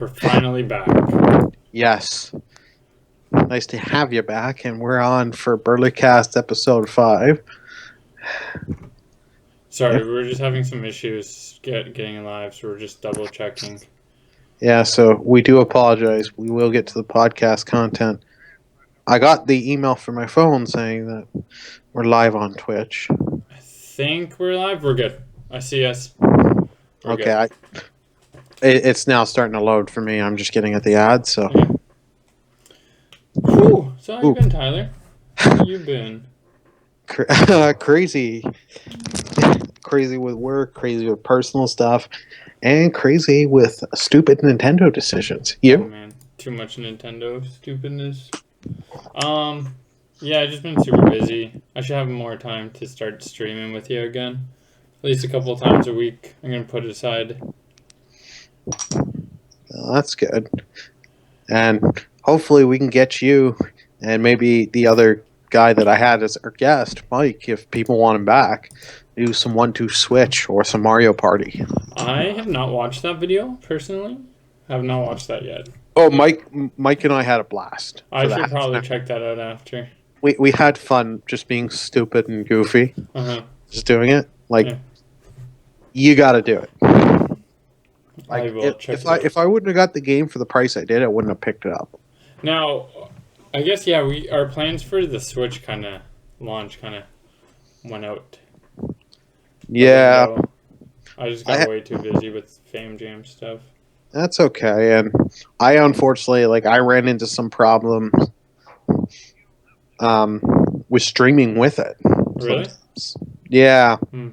We're finally back. Yes. Nice to have you back, and we're on for BurlyCast episode 5. Sorry, Yep. we were just having some issues getting live, so we're just double checking. Yeah, so we do apologize. We will get to the podcast content. I got the email from my phone saying that we're live on Twitch. I think we're live. We're good. I see us. We're Okay, good. it's now starting to load for me. I'm just getting at the ad, so. Yeah. Whew. So how you been, Tyler? How you been? Crazy. Crazy with work, crazy with personal stuff, and crazy with stupid Nintendo decisions. Oh You? man, too much Nintendo stupidness. Yeah, I've just been super busy. I should have more time to start streaming with you again. At least a couple of times a week. I'm gonna put it aside. Well, that's good. And hopefully we can get you and maybe the other guy that I had as our guest, Mike, if people want him back, do some 1-2 Switch or some Mario Party. I have not watched that video personally. I have not watched that yet. Oh, Mike and I had a blast. I should that. probably check that out after. We had fun just being stupid and goofy. Uh-huh. Just doing it. Like, Yeah. You got to do it. Like, I will check it out. if I wouldn't have got the game for the price I did, I wouldn't have picked it up. Now, I guess, yeah, our plans for the Switch kind of launch kind of went out. Yeah. I just got way too busy with Fame Jam stuff. That's okay. And I unfortunately, I ran into some problems with streaming with it. Really? Sometimes. Yeah. Hmm.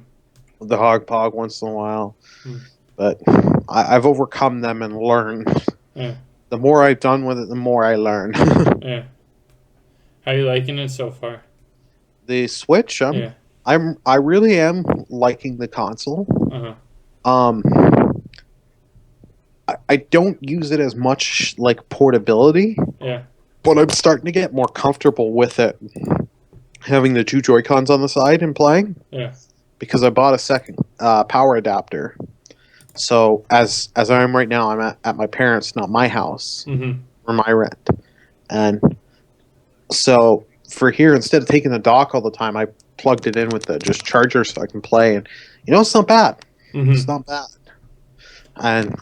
The hog pog once in a while. Hmm. But I've overcome them and learned. Yeah. The more I've done with it, the more I learn. Yeah. How you liking it so far? The Switch, Yeah. I really am liking the console. Uh-huh. I don't use it as much like portability. Yeah. But I'm starting to get more comfortable with it. Having the 2 Joy-Cons on the side and playing. Yeah. Because I bought a second power adapter. So as I am right now, I'm at my parents', not my house, for my rent. And so for here, instead of taking the dock all the time, I plugged it in with the just charger so I can play. And it's not bad. It's not bad. And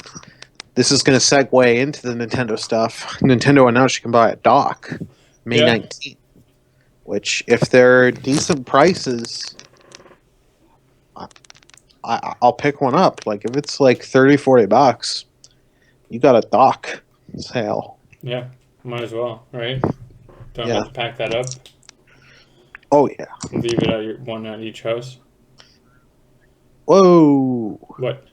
this is going to segue into the Nintendo stuff. Nintendo announced you can buy a dock May 19th, which if they're decent prices, I'll pick one up. Like if it's like $30-$40, you got a dock sale. Yeah, might as well, right? Don't have to pack that up. Oh yeah. Leave it at one at each house. Whoa. What?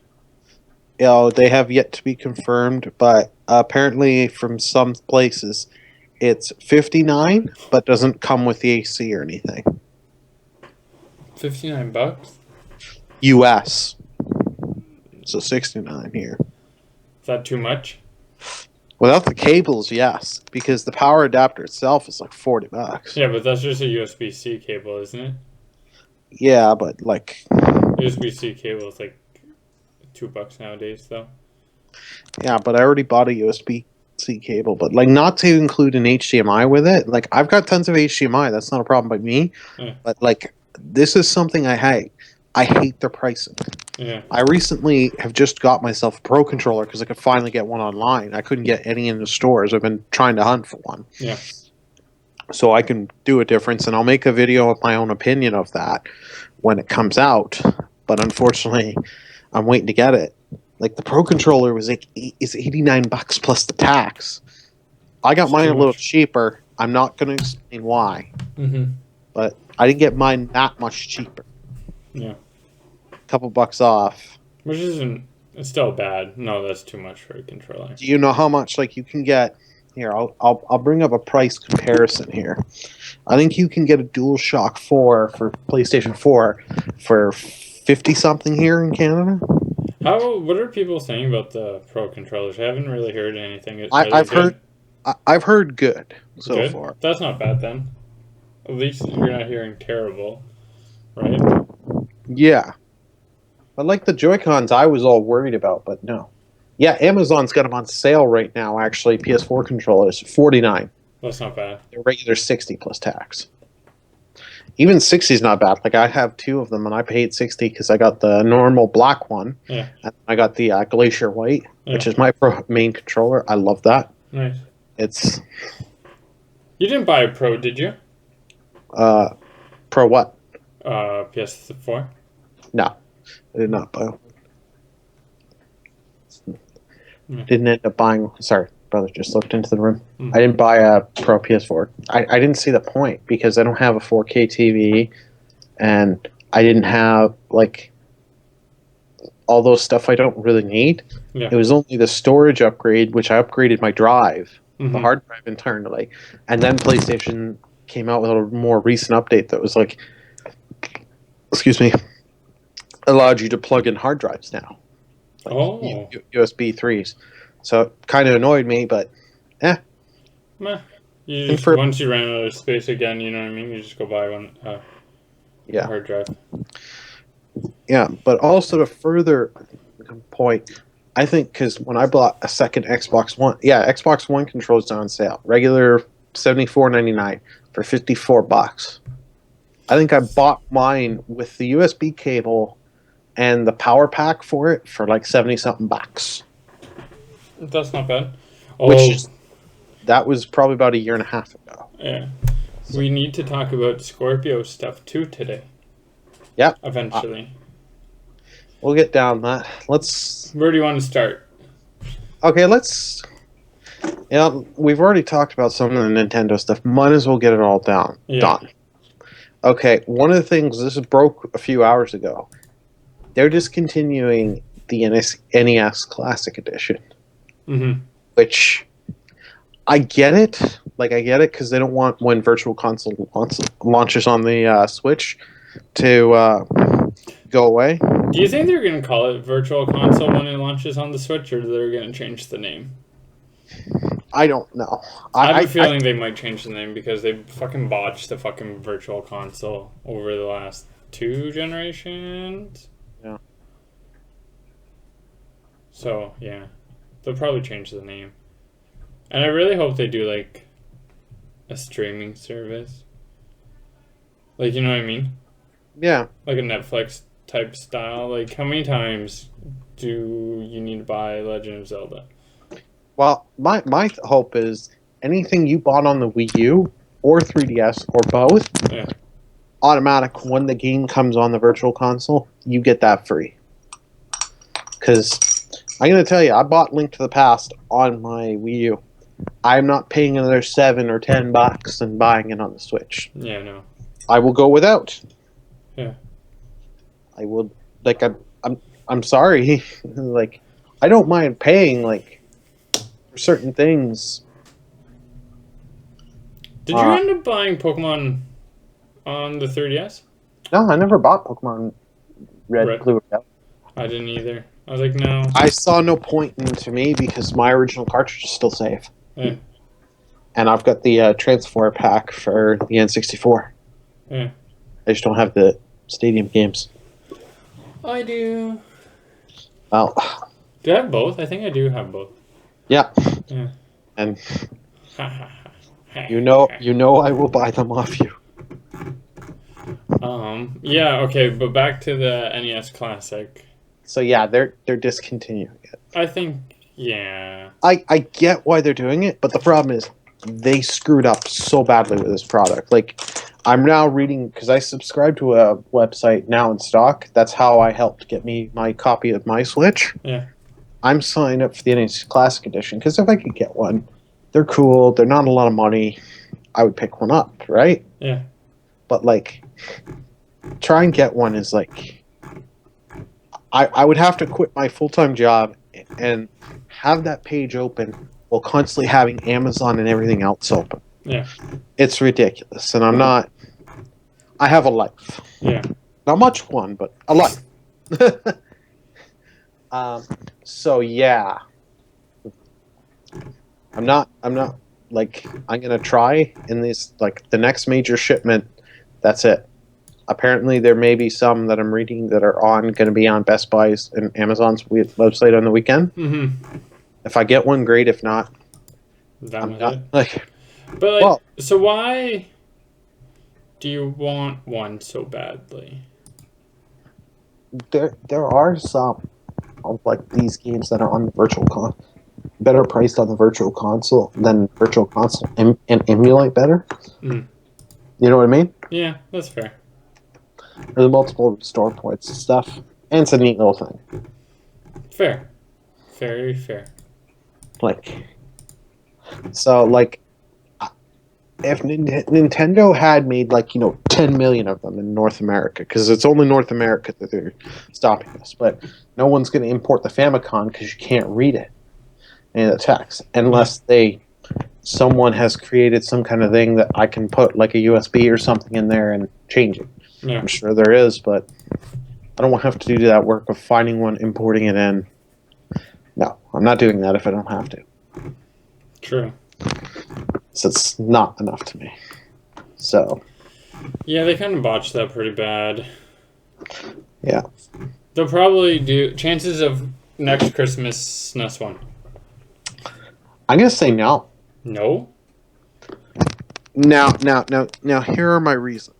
They have yet to be confirmed, but apparently from some places it's $59, but doesn't come with the AC or anything. $59? US. So $69 here. Is that too much? Without the cables, yes, because the power adapter itself is like $40. Yeah, but that's just a USB-C cable, isn't it? Yeah, but like USB-C cable is like $2 nowadays, though. Yeah, but I already bought a USB-C cable, but like not to include an HDMI with it. Like I've got tons of HDMI, that's not a problem by me. Yeah. But like this is something I hate. I hate the pricing. Yeah. I recently have just got myself a Pro controller because I could finally get one online. I couldn't get any in the stores. I've been trying to hunt for one. Yeah. So I can do a difference, and I'll make a video of my own opinion of that when it comes out. But unfortunately, I'm waiting to get it. Like the Pro controller was like is $89 plus the tax. I got mine a little cheaper. I'm not going to explain why, but I didn't get mine that much cheaper. Yeah. Couple bucks off, which isn't. It's still bad. No, that's too much for a controller. Do you know how much like you can get? Here, I'll bring up a price comparison here. I think you can get a DualShock 4 for PlayStation 4 for 50 something here in Canada. What are people saying about the Pro controllers? I haven't really heard anything. I've heard good so far. That's not bad then. At least you're not hearing terrible, right? Yeah. But like the Joy-Cons I was all worried about, but no. Yeah, Amazon's got them on sale right now. Actually, PS4 controllers $49. That's not bad. They're regular 60 plus tax. Even 60 is not bad. Like I have two of them, and I paid 60 because I got the normal black one. Yeah. And I got the Glacier White, which is my main controller. I love that. Nice. It's. You didn't buy a Pro, did you? Pro what? PS4. No, I did not buy one. Didn't end up buying. Sorry, brother, just looked into the room. I didn't buy a Pro PS4. I didn't see the point because I don't have a 4K TV, and I didn't have like all those stuff I don't really need. Yeah. It was only the storage upgrade, which I upgraded my drive, the hard drive internally, and then PlayStation came out with a more recent update that was like, excuse me, allowed you to plug in hard drives now. Like USB 3s. So it kind of annoyed me, but Meh. You just, once you ran out of space again, you know what I mean? You just go buy one hard drive. Yeah, but also to further point, I think because when I bought a second Xbox One, Xbox One controls on sale. Regular $74.99 for $54. I think I bought mine with the USB cable and the power pack for it for like 70-something bucks. That's not bad. That was probably about a year and a half ago. Yeah. We need to talk about Scorpio stuff too today. Yep. Eventually. We'll get down that. Where do you want to start? Okay, we've already talked about some of the Nintendo stuff. Might as well get it all done. Okay, one of the things, this broke a few hours ago. They're discontinuing the NES Classic Edition. Which, I get it. Like, I get it because they don't want when Virtual Console launches on the Switch to go away. Do you think they're going to call it Virtual Console when it launches on the Switch, or they're going to change the name? I don't know. I have a feeling they might change the name because they fucking botched the fucking Virtual Console over the last 2 generations. Yeah. So, yeah. They'll probably change the name. And I really hope they do, like, a streaming service. Like, you know what I mean? Yeah. Like a Netflix type style. Like, how many times do you need to buy Legend of Zelda? Well, my hope is anything you bought on the Wii U or 3DS or both, automatic when the game comes on the Virtual Console, you get that free. Because I'm going to tell you, I bought Link to the Past on my Wii U. I'm not paying another $7 or $10 and buying it on the Switch. Yeah, no. I will go without. Yeah. I will, like, I'm sorry. Like, I don't mind paying, like, for certain things. Did you end up buying Pokemon on the 3DS? No, I never bought Pokemon Red. Blue, or Yellow. I didn't either. I was like, no. I saw no point into me because my original cartridge is still safe. Yeah. And I've got the transfer pack for the N64. Yeah. I just don't have the Stadium games. I do. Well. Do I have both? I think I do have both. Yeah. And you know I will buy them off you. Yeah, okay, but back to the NES Classic. So yeah, they're discontinuing it. I think I get why they're doing it, but the problem is they screwed up so badly with this product. Like, I'm now reading, because I subscribe to a website Now in Stock. That's how I helped get me my copy of my Switch. Yeah. I'm signed up for the NES Classic Edition, because if I could get one, they're cool, they're not a lot of money, I would pick one up, right? Yeah. But, like, try and get one is, like, I would have to quit my full-time job and have that page open while constantly having Amazon and everything else open. Yeah. It's ridiculous, and I have a life. Yeah. Not much one, but a life. So yeah. I'm not like, I'm gonna try in this, like, the next major shipment, that's it. Apparently, there may be some that I'm reading that are going to be on Best Buy's and Amazon's website on the weekend. Mm-hmm. If I get one, great. If not, That I'm was not. it. Like, But well, so why do you want one so badly? there are some of like these games that are on the virtual better priced on the virtual console than virtual console and emulate better. Mm. You know what I mean? Yeah, that's fair. There's multiple store points and stuff, and it's a neat little thing. Fair. Very fair. Like, so like, if Nintendo had made 10 million of them in North America, because it's only North America that they're stopping this, but no one's going to import the Famicom because you can't read it in the text unless someone has created some kind of thing that I can put like a USB or something in there and change it. Yeah. I'm sure there is, but I don't want to have to do that work of finding one, importing it in. No, I'm not doing that if I don't have to. True. So it's not enough to me. So. Yeah, they kind of botched that pretty bad. Yeah. They'll probably do chances of next Christmas NES one. I'm gonna say no. No. Now, here are my reasons.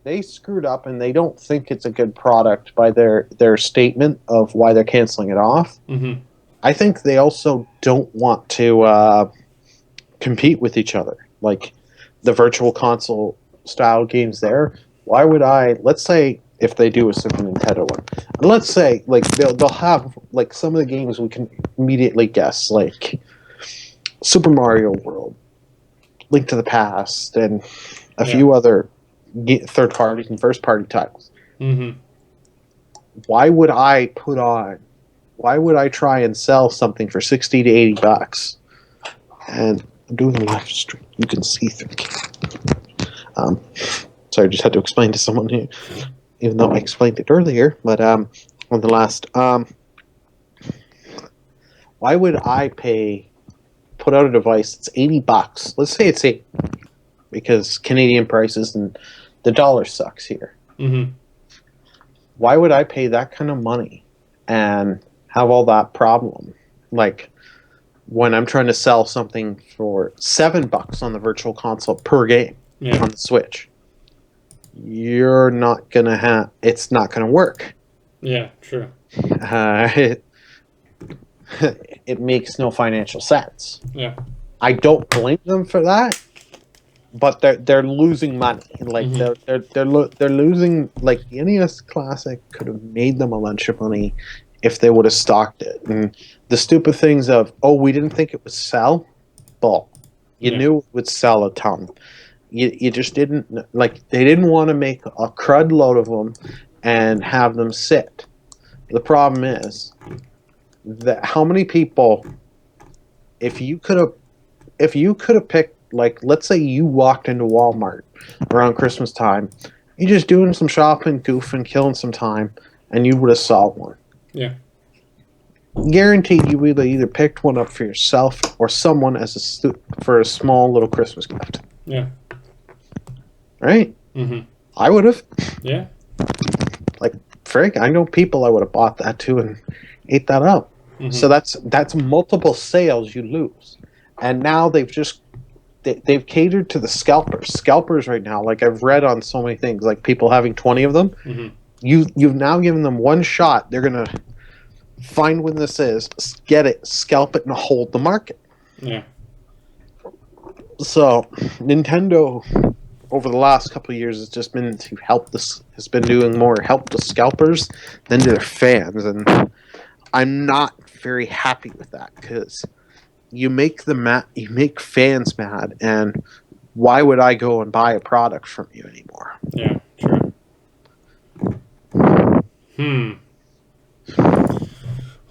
They screwed up, and they don't think it's a good product by their statement of why they're canceling it off. Mm-hmm. I think they also don't want to compete with each other, like the virtual console style games. There, why would I? Let's say if they do a Super Nintendo one, let's say like they'll have like some of the games we can immediately guess, like Super Mario World, Link to the Past, and a few other third party and first party titles. Mm-hmm. Why would I try and sell something for $60 to $80? And I'm doing the live stream. You can see through. Sorry, I just had to explain to someone here, even though I explained it earlier. But on the last, why would I put out a device that's $80? Let's say it's $8, because Canadian prices and the dollar sucks here. Mm-hmm. Why would I pay that kind of money and have all that problem? Like, when I'm trying to sell something for $7 on the virtual console per game on the Switch, you're not gonna have. It's not gonna work. Yeah, true. It makes no financial sense. Yeah. I don't blame them for that, but they're losing money. Like they're losing. Like the NES Classic could have made them a bunch of money if they would have stocked it. And the stupid things of, we didn't think it would sell. Bull. You knew it would sell a ton. You just didn't, like, they didn't want to make a crud load of them and have them sit. The problem is that how many people, if you could have picked, like, let's say you walked into Walmart around Christmas time, you're just doing some shopping, goofing, killing some time, and you would have saw one. Yeah. Guaranteed you would have either picked one up for yourself or someone for a small little Christmas gift. Yeah. Right? Mm-hmm. I would have. Yeah. Like, frig, I know people I would have bought that too and ate that up. Mm-hmm. So that's multiple sales you lose. And now they've catered to the scalpers. Scalpers right now, like I've read on so many things, like people having 20 of them. Mm-hmm. You've now given them one shot. They're gonna find when this is, get it, scalp it, and hold the market. Yeah. So Nintendo, over the last couple of years, has just been to has been doing more help the scalpers than to their fans, and I'm not very happy with that because you make fans mad, and why would I go and buy a product from you anymore? Yeah, true.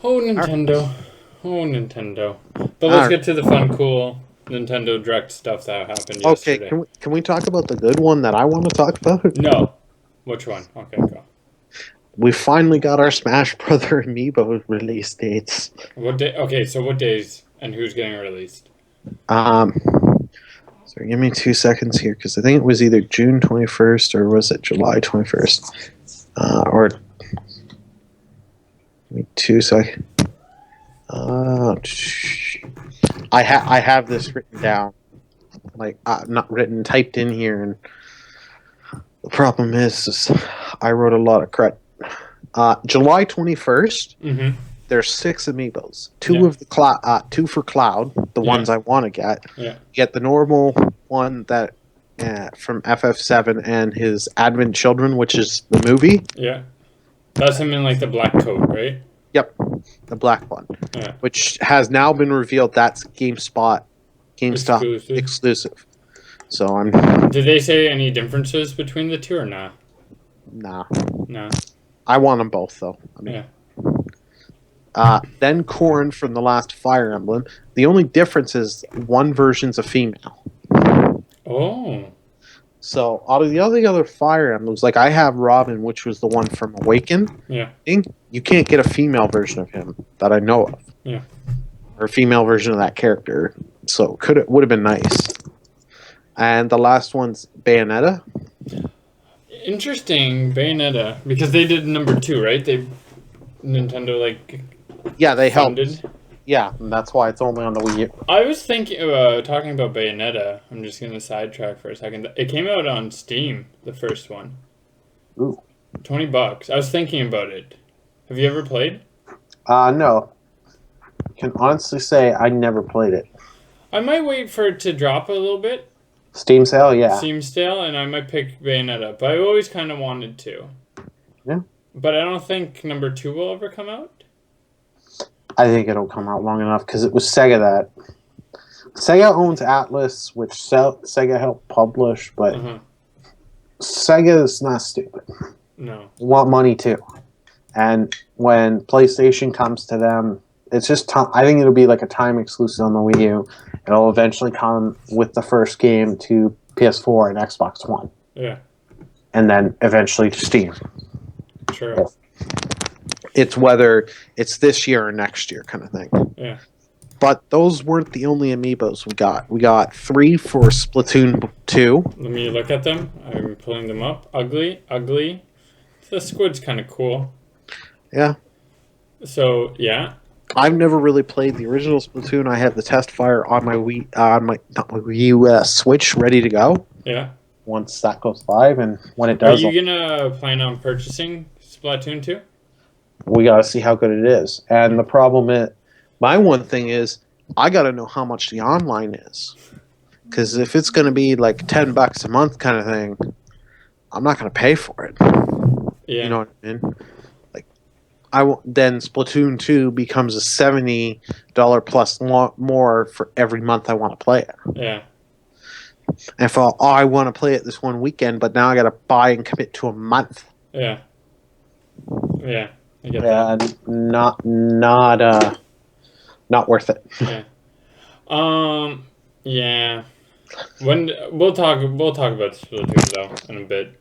Oh, Nintendo. Oh, Nintendo. But let's get to the fun, cool Nintendo Direct stuff that happened yesterday. Okay, can we talk about the good one that I want to talk about? No. Which one? Okay, go. We finally got our Smash Brother Amiibo release dates. What day? Okay, so what days and who's getting released? So give me 2 seconds here, because I think it was either June 21st or was it July 21st? Or give me 2 seconds. I have this written down, like not written, typed in here, and the problem is I wrote a lot of crap. July 21st. Mm-hmm. There's 6 amiibos. 2 of the two for Cloud, the ones I want to get. Yeah. You get the normal one that from FF7 and his Advent Children, which is the movie. Yeah. That's him in like the black coat, right? Yep, the black one. Yeah. Which has now been revealed that's GameStop exclusive. So I'm. Did they say any differences between the two or nah? Nah. No. I want them both though. I mean, then Corrin from the last Fire Emblem. The only difference is one version's a female. Oh. So out of the other Fire Emblems, like I have Robin, which was the one from Awaken. Yeah. You can't get a female version of him that I know of. Yeah. Or a female version of that character. So would have been nice. And the last one's Bayonetta. Interesting, Bayonetta, because they did number 2, right? Nintendo they funded. helped. Yeah, and that's why it's only on the Wii U. I was thinking, talking about Bayonetta. I'm just gonna sidetrack for a second. It came out on Steam, the first one. Ooh. $20. I was thinking about it. Have you ever played? No. I can honestly say I never played it. I might wait for it to drop a little bit. Steam sale, yeah. Steam sale, and I might pick Bayonetta, but I always kind of wanted to. Yeah. But I don't think number 2 will ever come out. I think it'll come out long enough because it was Sega that. Sega owns Atlas, which Sega helped publish, but Sega is not stupid. No. They want money too. And when PlayStation comes to them, it's just I think it'll be like a time exclusive on the Wii U. It'll eventually come with the first game to PS4 and Xbox One. Yeah. And then eventually to Steam. Sure. Yeah. It's whether it's this year or next year kind of thing. Yeah. But those weren't the only amiibos we got. We got 3 for Splatoon 2. Let me look at them. I'm pulling them up. Ugly. The squid's kind of cool. Yeah. So, yeah. I've never really played the original Splatoon. I have the test fire on my Wii U Switch ready to go. Yeah. Once that goes live, and when it does, are you gonna plan on purchasing Splatoon 2? We gotta see how good it is. And the problem is, my one thing is, I gotta know how much the online is, because if it's gonna be like $10 a month kind of thing, I'm not gonna pay for it. Yeah. You know what I mean? Then Splatoon 2 becomes a $70 plus more for every month I want to play it. Yeah. And if I want to play it this one weekend, but now I got to buy and commit to a month. Yeah. Yeah. I get that. Not worth it. Yeah. Yeah. When we'll talk about Splatoon though in a bit.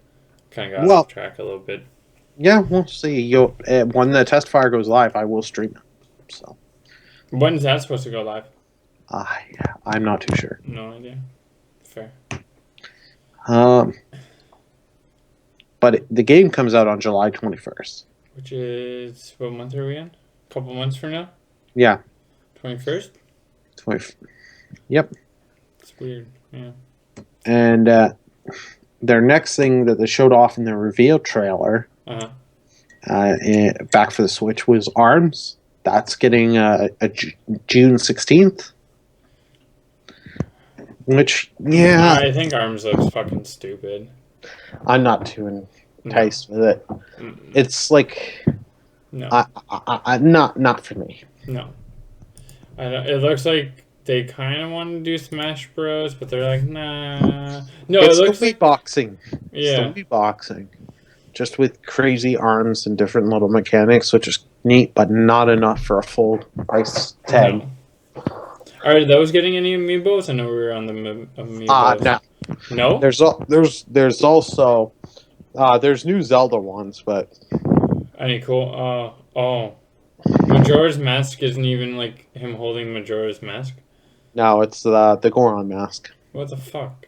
Kind of got off track a little bit. Yeah, we'll see. When the test fire goes live, I will stream it. So, when's that supposed to go live? I'm not too sure. No idea. Fair. But the game comes out on July 21st. Which is what month are we in? A couple months from now. Yeah. 21st. Yep. It's weird. Yeah. And their next thing that they showed off in the reveal trailer. Back for the Switch was ARMS. That's getting a June 16th. Which, yeah. I think ARMS looks fucking stupid. I'm not too enticed with it. It's like... No. Not for me. No. It looks like they kind of want to do Smash Bros, but they're like, nah. No, it's it looks like boxing. Yeah. It's boxing. Just with crazy arms and different little mechanics, which is neat, but not enough for a full price tag. No. Are those getting any amiibos? I know we were on the amiibos. No. No? There's also there's new Zelda ones, but any cool? Majora's Mask isn't even like him holding Majora's Mask. No, it's the Goron mask. What the fuck?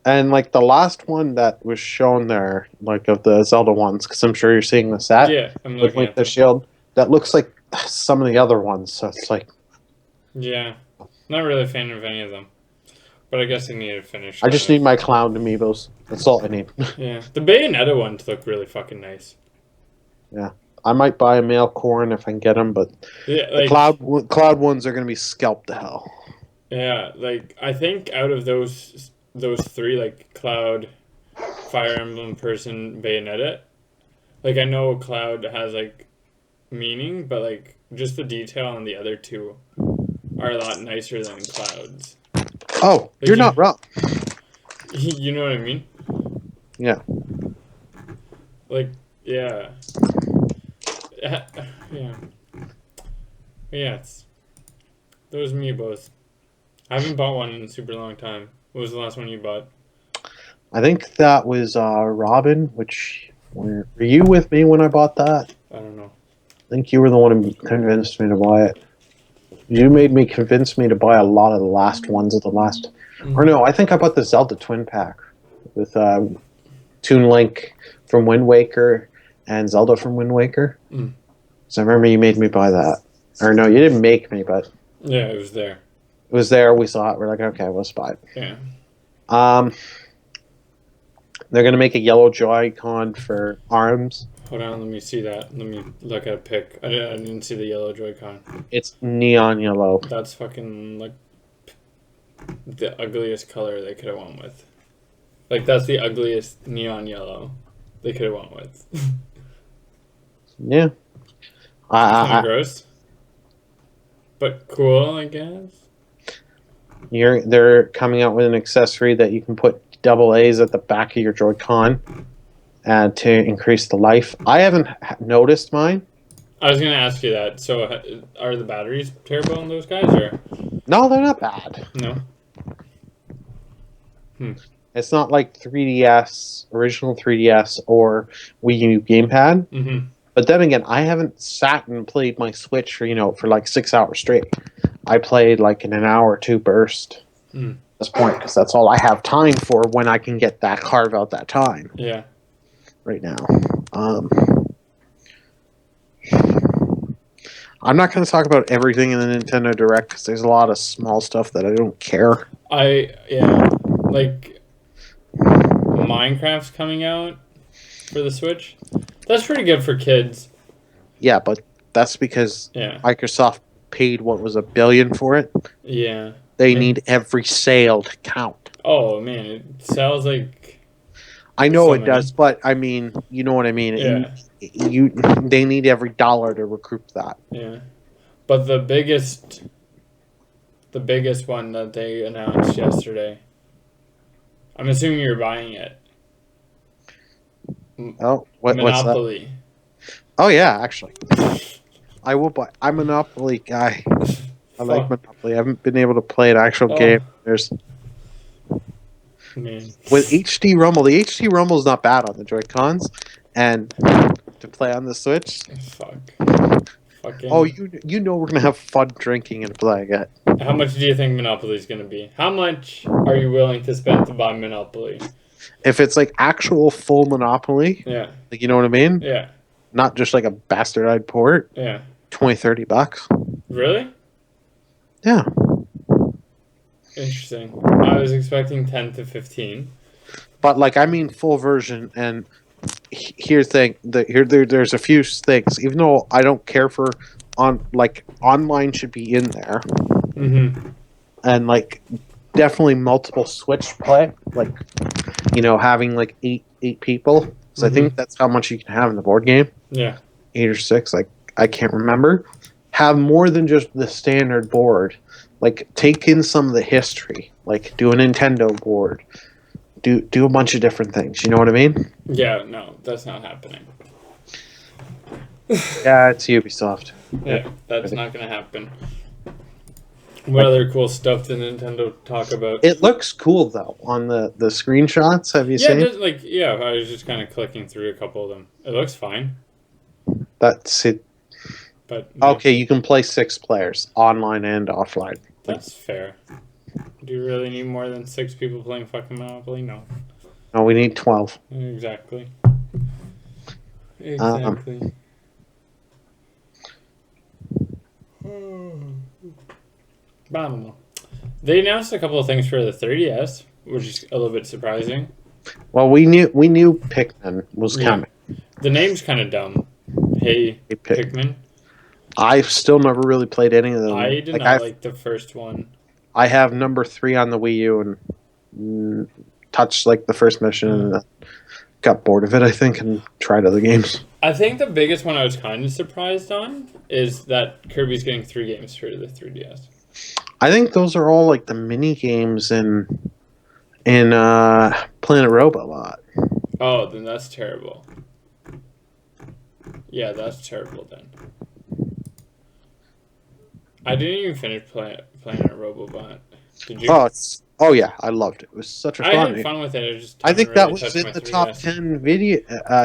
And like the last one that was shown there, like of the Zelda ones, because I'm sure you're seeing the set. Yeah, I'm with looking like at the them. shield. That looks like some of the other ones. So it's like, Yeah, not really a fan of any of them. But I guess I need to finish. I just need my clown amiibos. That's all I need. Yeah, the Bayonetta ones look really fucking nice. Yeah, I might buy a male corn if I can get them, but Yeah, the like cloud ones are gonna be scalped to hell. yeah, like I think out of those three, like Cloud, Fire Emblem, Person, Bayonetta, like I know Cloud has like meaning, but like just the detail on the other two are a lot nicer than Cloud's. Oh, Like you're not wrong. you know what I mean? Yeah. Like yeah, yeah, yeah. It's those amiibos. I haven't bought one in a super long time. What was the last one you bought? I think that was Robin. Which were you with me when I bought that? I don't know. I think you were the one who convinced me to buy it. You made me convince me to buy a lot of the last ones of the last. Or no, I think I bought the Zelda Twin Pack with Toon Link from Wind Waker and Zelda from Wind Waker. So I remember you made me buy that. Or no, you didn't make me, but Yeah, it was there. it was there. We saw it. We're like, okay, let's buy it. Yeah. They're gonna make a yellow Joy-Con for arms. Hold on, let me see that. Let me look at a pic. I didn't see the yellow Joy-Con. It's neon yellow. That's fucking like the ugliest color they could have went with. Like that's the ugliest neon yellow they could have went with. Yeah. Kind of gross, but cool, I guess. They're coming out with an accessory that you can put double A's at the back of your Joy-Con to increase the life. I haven't noticed mine. I was gonna ask you that. So, are the batteries terrible on those guys, or No, they're not bad. no? It's not like 3DS, original 3DS, or Wii U gamepad. Mm-hmm. But then again, I haven't sat and played my Switch for like 6 hours straight. I played like in an hour or two burst. At this point, because that's all I have time for when I can carve out that time. Yeah. Right now. I'm not going to talk about everything in the Nintendo Direct because there's a lot of small stuff that I don't care. Like Minecraft's coming out for the Switch. That's pretty good for kids. Yeah, but that's because Microsoft paid what was $1 billion for it. Yeah. They need every sale to count. Oh man, it sounds like. I know it does, but I mean, you know what I mean. Yeah. They need every dollar to recoup that. Yeah, but the biggest one that they announced yesterday. I'm assuming you're buying it. Oh, what's Monopoly. that? Oh yeah, actually, I will buy. I'm a Monopoly guy. I like Monopoly. I haven't been able to play an actual game. With HD Rumble. The HD Rumble is not bad on the Joy-Cons, and to play on the Switch. Fucking. Oh, you know we're gonna have fun drinking and playing it. How much do you think Monopoly is gonna be? How much are you willing to spend to buy Monopoly? If it's like actual full Monopoly, like you know what I mean? Yeah. Not just like a bastardized port. Yeah. $20-$30. Really? Yeah. Interesting. I was expecting 10 to 15. But like I mean full version, and here's the thing. There's a few things. Even though I don't care for online should be in there. Mm-hmm. And like definitely multiple Switch play. Like having like eight people. So I think that's how much you can have in the board game. Yeah. 8 or 6. Like I can't remember. Have more than just the standard board. Like take in some of the history. Like do a Nintendo board. Do a bunch of different things. You know what I mean? Yeah, no, that's not happening. Yeah, it's Ubisoft. Yeah, that's not going to happen. What other cool stuff did Nintendo talk about? It looks cool though on the screenshots. Have you seen? I was just kind of clicking through a couple of them. It looks fine. That's it. But okay, you can play 6 players online and offline. That's fair. Do you really need more than 6 people playing fucking Monopoly? No. No, we need 12. Exactly. Um, Exactly. But I don't know. They announced a couple of things for the 3DS, which is a little bit surprising. well, we knew Pikmin was coming. The name's kind of dumb. Hey, Pikmin. I've still never really played any of them. I did not like the first one. I have number 3 on the Wii U and touched like the first mission and got bored of it, I think, and tried other games. I think the biggest one I was kind of surprised on is that Kirby's getting 3 games for the 3DS. I think those are all like the mini games in Planet Robobot. Oh, then that's terrible. Yeah, that's terrible then. I didn't even finish Planet Robobot. Did you? Oh yeah, I loved it. It was such a fun. I had fun with it. I think that was in the top 10 video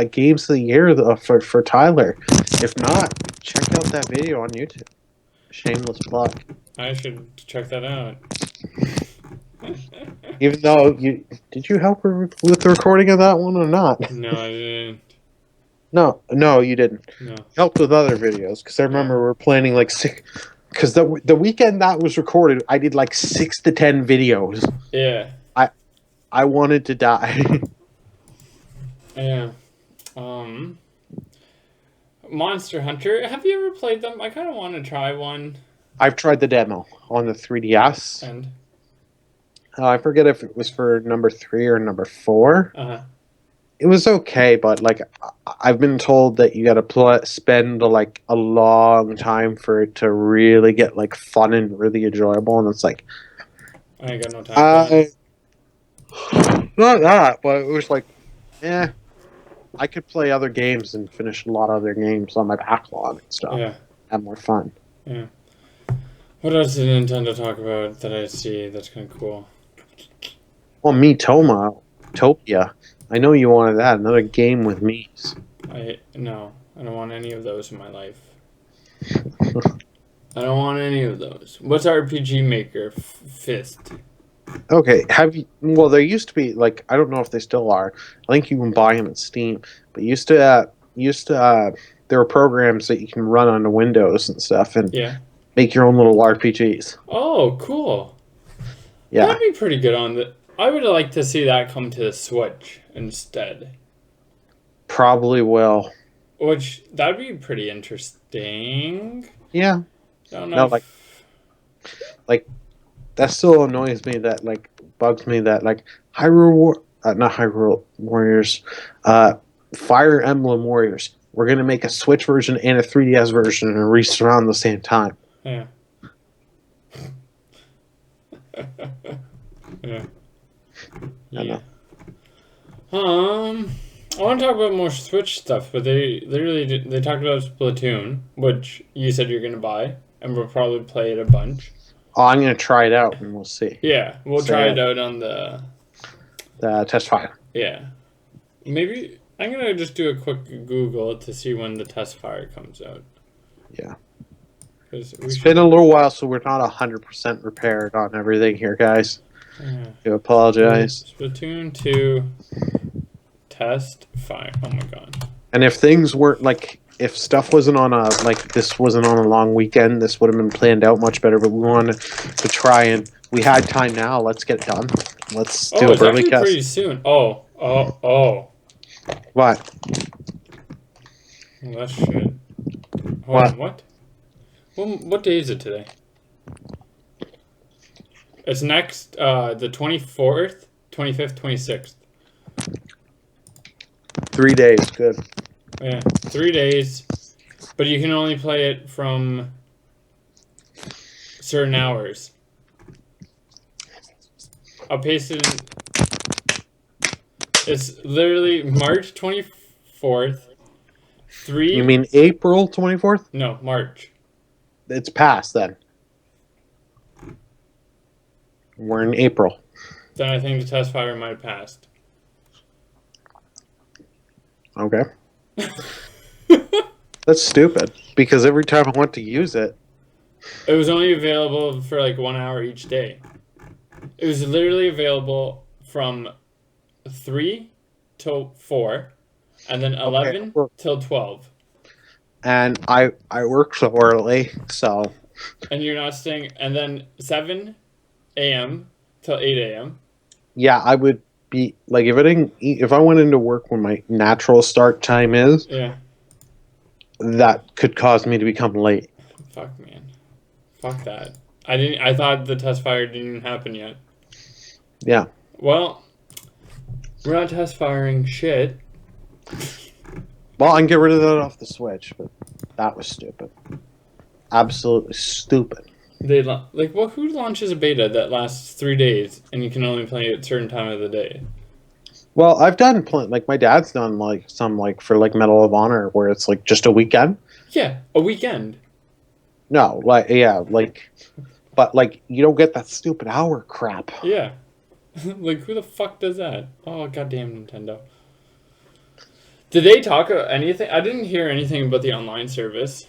games of the year for Tyler. If not, check out that video on YouTube. Shameless plug. I should check that out. Even though did you help her with the recording of that one or not? No, I didn't. No, you didn't. No. Helped with other videos because I remember we were planning like 6. Because the weekend that was recorded, I did like 6 to 10 videos. Yeah. I wanted to die. Yeah. Monster Hunter. Have you ever played them? I kind of want to try one. I've tried the demo on the 3DS. And? I forget if it was for number 3 or number 4. Uh-huh. It was okay, but like I've been told that you got to spend like a long time for it to really get like fun and really enjoyable, and it's like I ain't got no time for that. Not that, but it was like, I could play other games and finish a lot of other games on my backlog and stuff. Yeah. Have more fun. Yeah. What else did Nintendo talk about that I see that's kind of cool? Well, Topia. I know you wanted that. Another game with me's. No, I don't want any of those in my life. I don't want any of those. What's RPG Maker? Fist. Okay, well, there used to be, like, I don't know if they still are. I think you can buy them at Steam. But there were programs that you can run onto Windows and stuff and make your own little RPGs. Oh, cool. Yeah. That'd be pretty good on the... I would like to see that come to the Switch instead. Probably will. Which, that'd be pretty interesting. Yeah. I don't know. Like, that still annoys me, that, like, bugs me that, like, not Hyrule Warriors, Fire Emblem Warriors. We're going to make a Switch version and a 3DS version and release around the same time. Yeah. Yeah. Yeah. I want to talk about more Switch stuff, but they talked about Splatoon, which you said you're going to buy, and we'll probably play it a bunch. Oh, I'm going to try it out, and we'll see. Yeah, we'll try it out on the test fire. Yeah. Maybe I'm going to just do a quick Google to see when the test fire comes out. Yeah. It's been a little while, so we're not 100% prepared on everything here, guys. I do apologize. Splatoon 2 test fire. Oh my god. And if things weren't like, if stuff wasn't on this wasn't on a long weekend, this would have been planned out much better. But we wanted to try, and we had time now. Let's get it done. Let's do a BurlyCast. Pretty soon. Oh. What? Well, that's shit. Hold on, what? Well, what day is it today? It's next, the 24th, 25th, 26th. 3 days, good. Yeah, 3 days. But you can only play it from certain hours. I'll paste it in. It's literally March 24th. You mean April 24th? No, March. It's past then. We're in April. Then I think the test fire might have passed. Okay. That's stupid. Because every time I went to use it... It was only available for like 1 hour each day. It was literally available from 3 till 4, and then 11 till 12. And I work so early, so. And you're not staying, and then 7 a.m. till 8 a.m. Yeah, I would be like if I went into work when my natural start time is. Yeah. That could cause me to become late. Fuck, man. Fuck that. I thought the test fire didn't even happen yet. Yeah. Well, we're not test firing shit. Well, I can get rid of that off the Switch, but that was stupid. Absolutely stupid. Who launches a beta that lasts 3 days and you can only play it at a certain time of the day? Well, I've done like my dad's done like some like for like Medal of Honor where it's like just a weekend. Yeah, a weekend. No, like but like you don't get that stupid hour crap. Yeah. Like who the fuck does that? Oh, goddamn Nintendo. Did they talk anything? I didn't hear anything about the online service.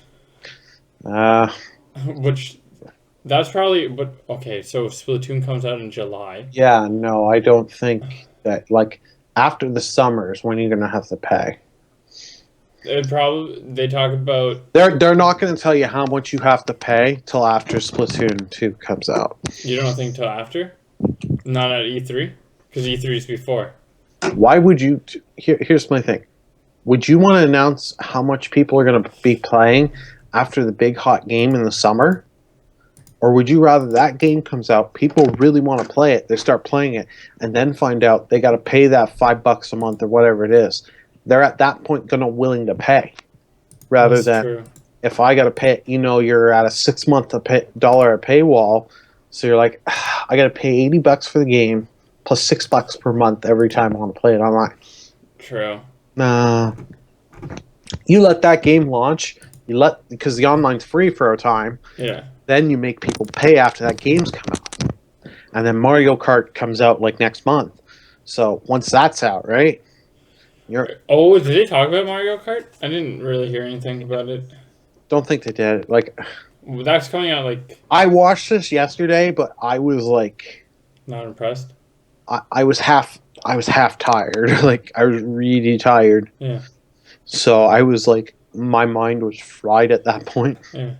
Which, that's probably, but okay, so Splatoon comes out in July. Yeah, no, I don't think that, like, after the summer is when you're going to have to pay. They talk about... They're not going to tell you how much you have to pay till after Splatoon 2 comes out. You don't think till after? Not at E3? Because E3 is before. Why would you... Here's my thing. Would you want to announce how much people are going to be playing after the big hot game in the summer? Or would you rather that game comes out, people really want to play it, they start playing it, and then find out they got to pay that $5 a month or whatever it is? They're at that point going to willing to pay. Rather That's than, true. If I got to pay, you're at a 6 month dollar paywall, so you're like, I got to pay $80 for the game, plus $6 per month every time I want to play it online. True. Nah. You let that game launch, because the online's free for a time. Yeah. Then you make people pay after that game's come out. And then Mario Kart comes out like next month. So once that's out, right? Oh, did they talk about Mario Kart? I didn't really hear anything about it. Don't think they did. Like, that's coming out like... I watched this yesterday, but I was like... Not impressed? I was half tired. Like, I was really tired. Yeah. So I was like, my mind was fried at that point. Yeah.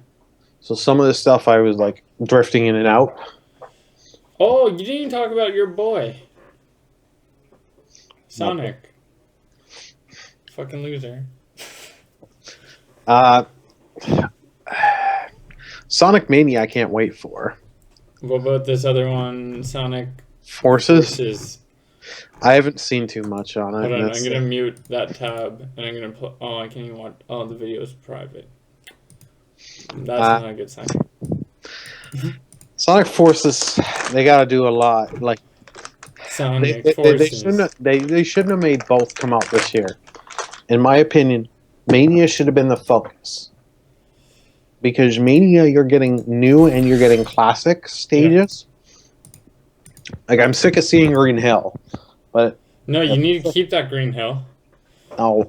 So some of the stuff I was like drifting in and out. Oh, you didn't even talk about your boy. Sonic. Nope. Fucking loser. Sonic Mania I can't wait for. What about this other one, Sonic Forces? I haven't seen too much on it. Hold on, I'm going to mute that tab, and I'm going to put... Oh, I can't even watch... Oh, the video is private. That's not a good sign. Sonic Forces, they got to do a lot. Like, Sonic Forces. They shouldn't have made both come out this year. In my opinion, Mania should have been the focus. Because Mania, you're getting new and you're getting classic stages. Yeah. Like, I'm sick of seeing Green Hill. But no, you need to keep that Green Hill. Oh.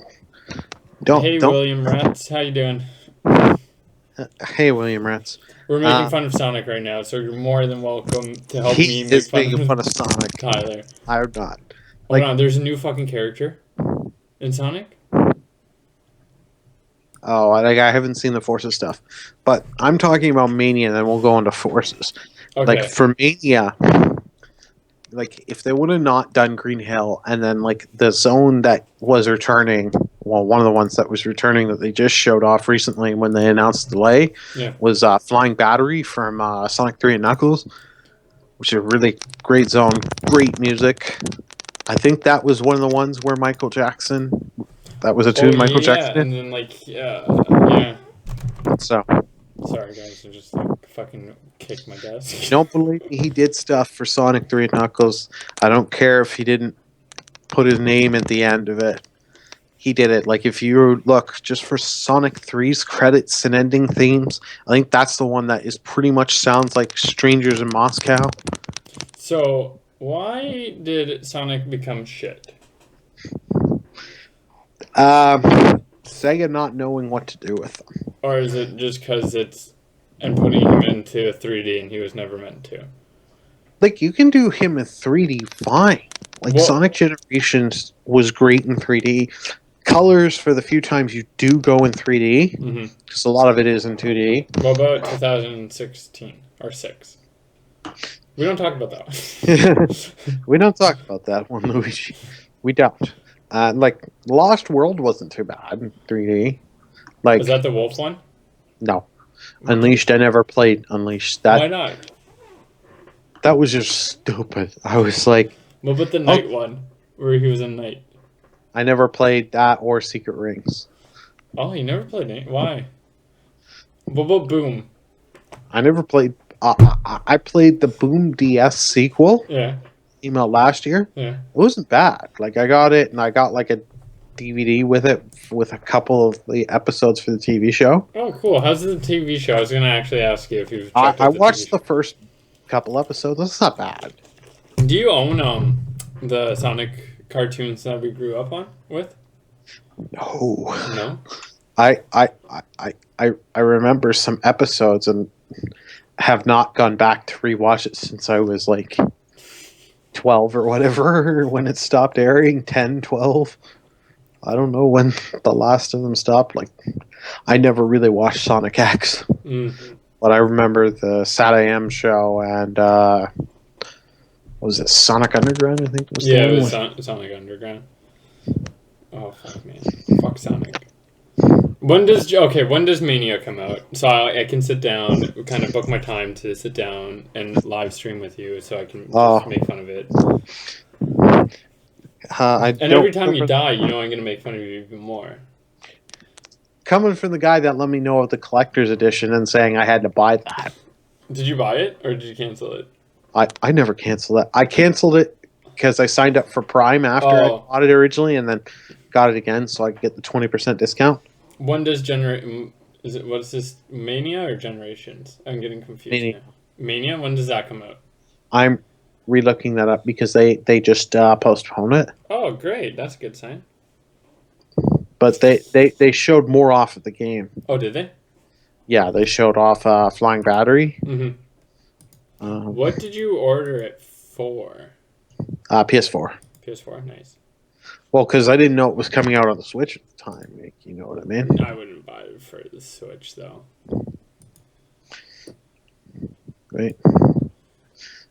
Don't. William Rats, how you doing? Hey, William Rats. We're making fun of Sonic right now, so you're more than welcome to help me make fun of Sonic. Tyler. I'm not. Hold on, there's a new fucking character in Sonic? Oh, I haven't seen the Forces stuff. But I'm talking about Mania, and then we'll go into Forces. Okay. Like, for Mania... Like, if they would have not done Green Hill, and then, like, the zone that was returning, well, one of the ones that was returning that they just showed off recently when they announced delay, was Flying Battery from Sonic 3 and Knuckles, which is a really great zone, great music. I think that was one of the ones where Michael Jackson, that was a tune Michael Jackson did. And then, like, yeah. So... Sorry, guys, I just like fucking kicked my desk. You don't believe me? He did stuff for Sonic 3 and Knuckles. I don't care if he didn't put his name at the end of it. He did it. Like, if you look just for Sonic 3's credits and ending themes, I think that's the one that is pretty much sounds like Strangers in Moscow. So, why did Sonic become shit? Sega not knowing what to do with them. Or is it just because it's... And putting him into 3D and he was never meant to? like you can do him in 3D fine. Like Well, Sonic Generations was great in 3D. Colors for the few times you do go in 3D, because a lot of it is in 2D. what about 2016 or 6? We don't talk about that. We don't talk about that one, Luigi. We don't. Like Lost World wasn't too bad in 3D. Like, Was that the wolf one? no, Unleashed. I never played Unleashed. Why not? That was just stupid. I was like, What about the night one, where he was in night? I never played that or Secret Rings. Oh, you never played night? Why? What about Boom? I never played. I played the Boom DS sequel. Yeah. Came out last year. Yeah. It wasn't bad. Like I got it, and I got like a DVD with it with a couple of the episodes for the TV show. Oh, cool. How's the TV show? I was gonna actually ask you if you've checked I out the watched TV the first couple episodes. It's not bad. show. Do you own the Sonic cartoons that we grew up on with? No. No. I remember some episodes and have not gone back to rewatch it since I was like 12 or whatever when it stopped airing. 10, 12. I don't know when the last of them stopped. Like, I never really watched Sonic X, but I remember the Sat AM show and what was it, Sonic Underground? I think was Yeah, the it one. was Sonic Underground. Oh fuck, man, fuck Sonic. When does Mania come out? So I can sit down, kind of book my time to sit down and live stream with you, so I can just make fun of it. And every time you die, you know I'm gonna make fun of you even more. Coming from the guy that let me know of the collector's edition and saying I had to buy that. Did you buy it or did you cancel it? I never canceled it. I canceled it because I signed up for Prime after I bought it originally, and then got it again so I could get the 20% discount. When does what is this, Mania or Generations? I'm getting confused now. Mania? When does that come out? I'm re-looking that up because they just postponed it. Oh, great. That's a good sign. But they showed more off of the game. Oh, did they? Yeah, they showed off Flying Battery. What did you order it for? PS4. PS4, nice. Well, because I didn't know it was coming out on the Switch at the time. Like, you know what I mean? I wouldn't buy it for the Switch, though. Right.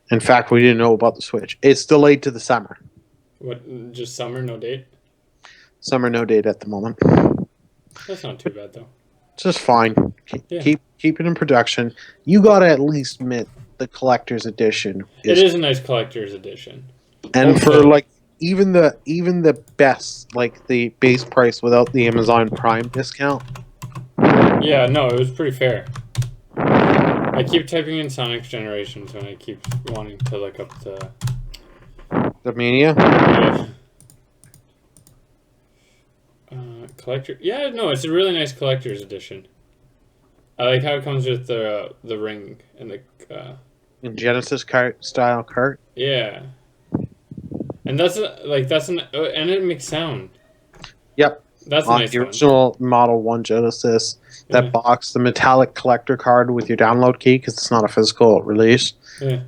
In fact, we didn't know about the Switch. It's delayed to the summer. What? Just summer, no date? Summer, no date at the moment. That's not too bad, though. It's just fine. Keep it in production. You gotta at least admit the collector's edition. It is a nice collector's edition. And for like even the best, like the base price without the Amazon Prime discount. Yeah, no, it was pretty fair. I keep typing in Sonic Generations when I keep wanting to look up the Mania. Yeah. Collector. Yeah, no, it's a really nice collector's edition. I like how it comes with the ring and the In Genesis style cart. Yeah. And that's and it makes sound. Yep. That's a nice the original Model 1 Genesis. That box, the metallic collector card with your download key, because it's not a physical release. Yeah.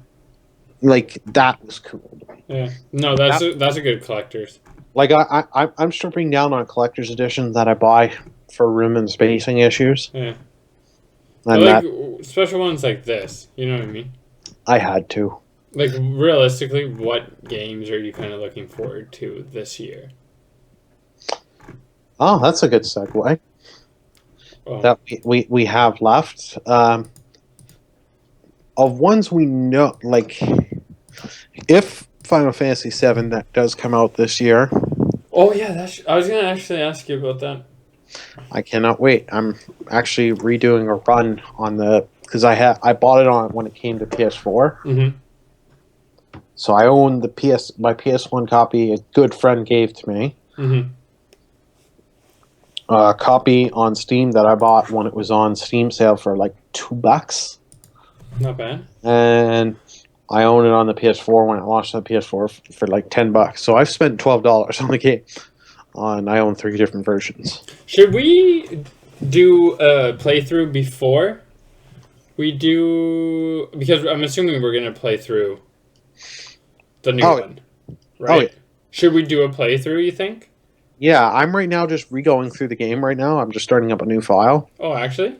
Like, that was cool. Yeah. No, that's a good collector's. Like, I'm stripping down on collector's editions that I buy for room and spacing issues. Yeah. And like special ones like this. You know what I mean? I had to. Like, realistically, what games are you kind of looking forward to this year? Oh, that's a good segue. That we have left. Of ones we know, like, if Final Fantasy VII that does come out this year. Oh yeah, I was gonna actually ask you about that. I cannot wait. I'm actually redoing a run on because I bought it on when it came to PS4. Mm-hmm. So I own my PS1 copy. A good friend gave to me. Mm-hmm. A copy on Steam that I bought when it was on Steam sale for like $2. Not bad. And I own it on the PS4 when it launched on the PS4 for like $10. So I've spent $12 on the game. And I own 3 different versions. Should we do a playthrough before we do? Because I'm assuming we're gonna play through The new one, right? Oh, yeah. Should we do a playthrough, you think? Yeah, I'm right now just re-going through the game right now. I'm just starting up a new file. Oh, actually?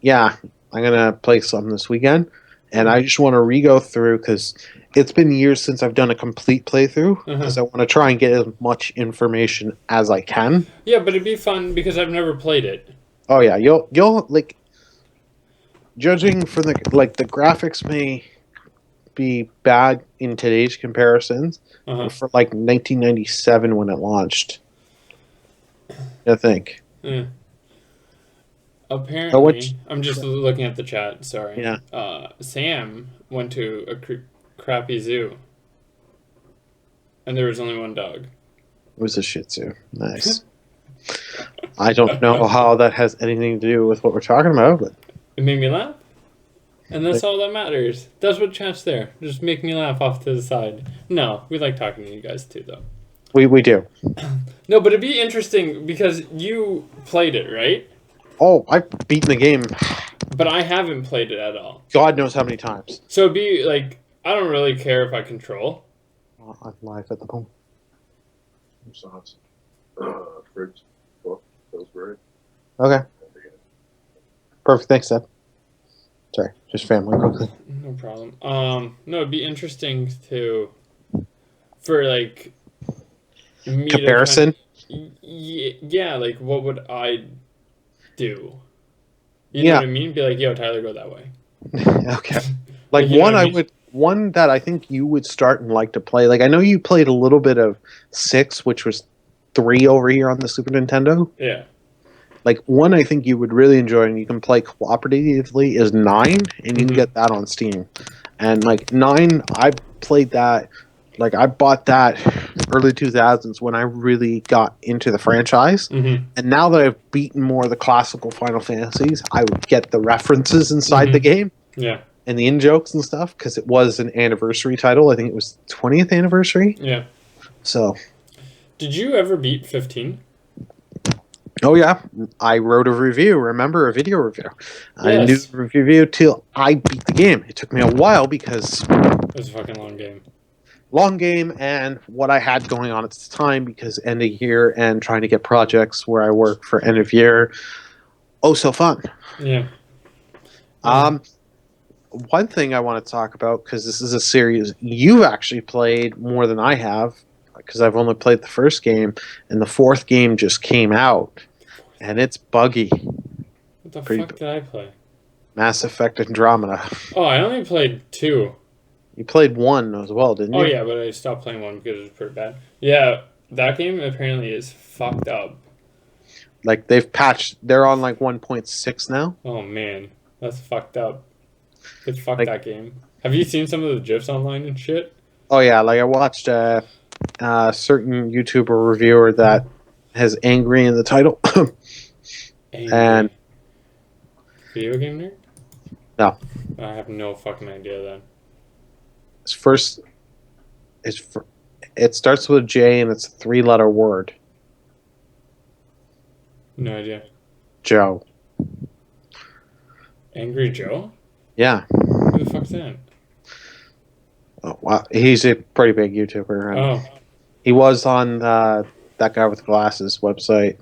Yeah, I'm going to play some this weekend. And I just want to re-go through because it's been years since I've done a complete playthrough because I want to try and get as much information as I can. Yeah, but it'd be fun because I've never played it. Oh yeah, you'll like judging from the the graphics may be bad in today's comparisons, but for like 1997 when it launched, I think. Yeah. Apparently, I'm just looking at the chat. Sorry. Yeah. Sam went to a crappy zoo, and there was only one dog. It was a Shih Tzu. Nice. I don't know how that has anything to do with what we're talking about, but it made me laugh, and that's all that matters. That's what chat's there. Just make me laugh off to the side. No, we like talking to you guys too, though. We do. No, but it'd be interesting because you played it, right? Oh, I've beaten the game. But I haven't played it at all. God knows how many times. So it'd be like, I don't really care if I control. I'm live at the moment. Sauce. Fruit. Book. Pillsbury. Okay. Perfect. Thanks, Dad. Sorry, just family quickly. No problem. No, it'd be interesting for like me comparison. Yeah, like what would I do? You know what I mean? Be like, yo, Tyler, go that way. Okay. Like one that I think you would start and like to play. Like I know you played a little bit of 6, which was 3 over here on the Super Nintendo. Yeah. Like one I think you would really enjoy and you can play cooperatively is 9, and you can get that on Steam. And like 9, I played that. Like I bought that early 2000s when I really got into the franchise. And now that I've beaten more of the classical Final Fantasies, I would get the references inside the game. Yeah. And the in-jokes and stuff because it was an anniversary title. I think it was 20th anniversary. Yeah. So. Did you ever beat 15? Oh yeah, I wrote a review. Remember, a video review. Yes. I didn't do the review till I beat the game. It took me a while because it was a fucking long game. Long game and what I had going on at the time because end of year and trying to get projects where I work for end of year. Oh, so fun. Yeah. One thing I want to talk about because this is a series you've actually played more than I have. Because I've only played the first game, and the 4th game just came out, and it's buggy. What the fuck did I play? Mass Effect Andromeda. Oh, I only played 2. You played 1 as well, didn't you? Oh yeah, but I stopped playing 1 because it was pretty bad. Yeah, that game apparently is fucked up. Like they've patched. They're on like 1.6 now. Oh man, that's fucked up. It's fucked that game. Have you seen some of the GIFs online and shit? Oh yeah, like I watched a certain YouTuber reviewer that has angry in the title. And video game nerd? No. I have no fucking idea then. It starts with a J and it's a 3-letter word. No idea. Joe. Angry Joe? Yeah. Who the fuck's that? Oh, wow. He's a pretty big YouTuber. Oh. He was on that guy with glasses website.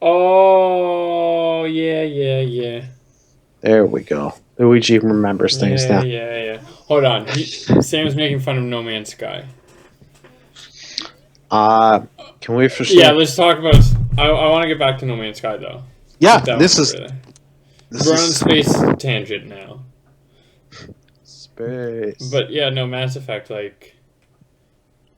Oh, yeah. There we go. Luigi remembers things now. Yeah. Hold on. Sam's making fun of No Man's Sky. Can we officially... Yeah, let's talk about... I want to get back to No Man's Sky, though. Yeah, this is... We're on space tangent now. Space. But yeah, no, Mass Effect, like...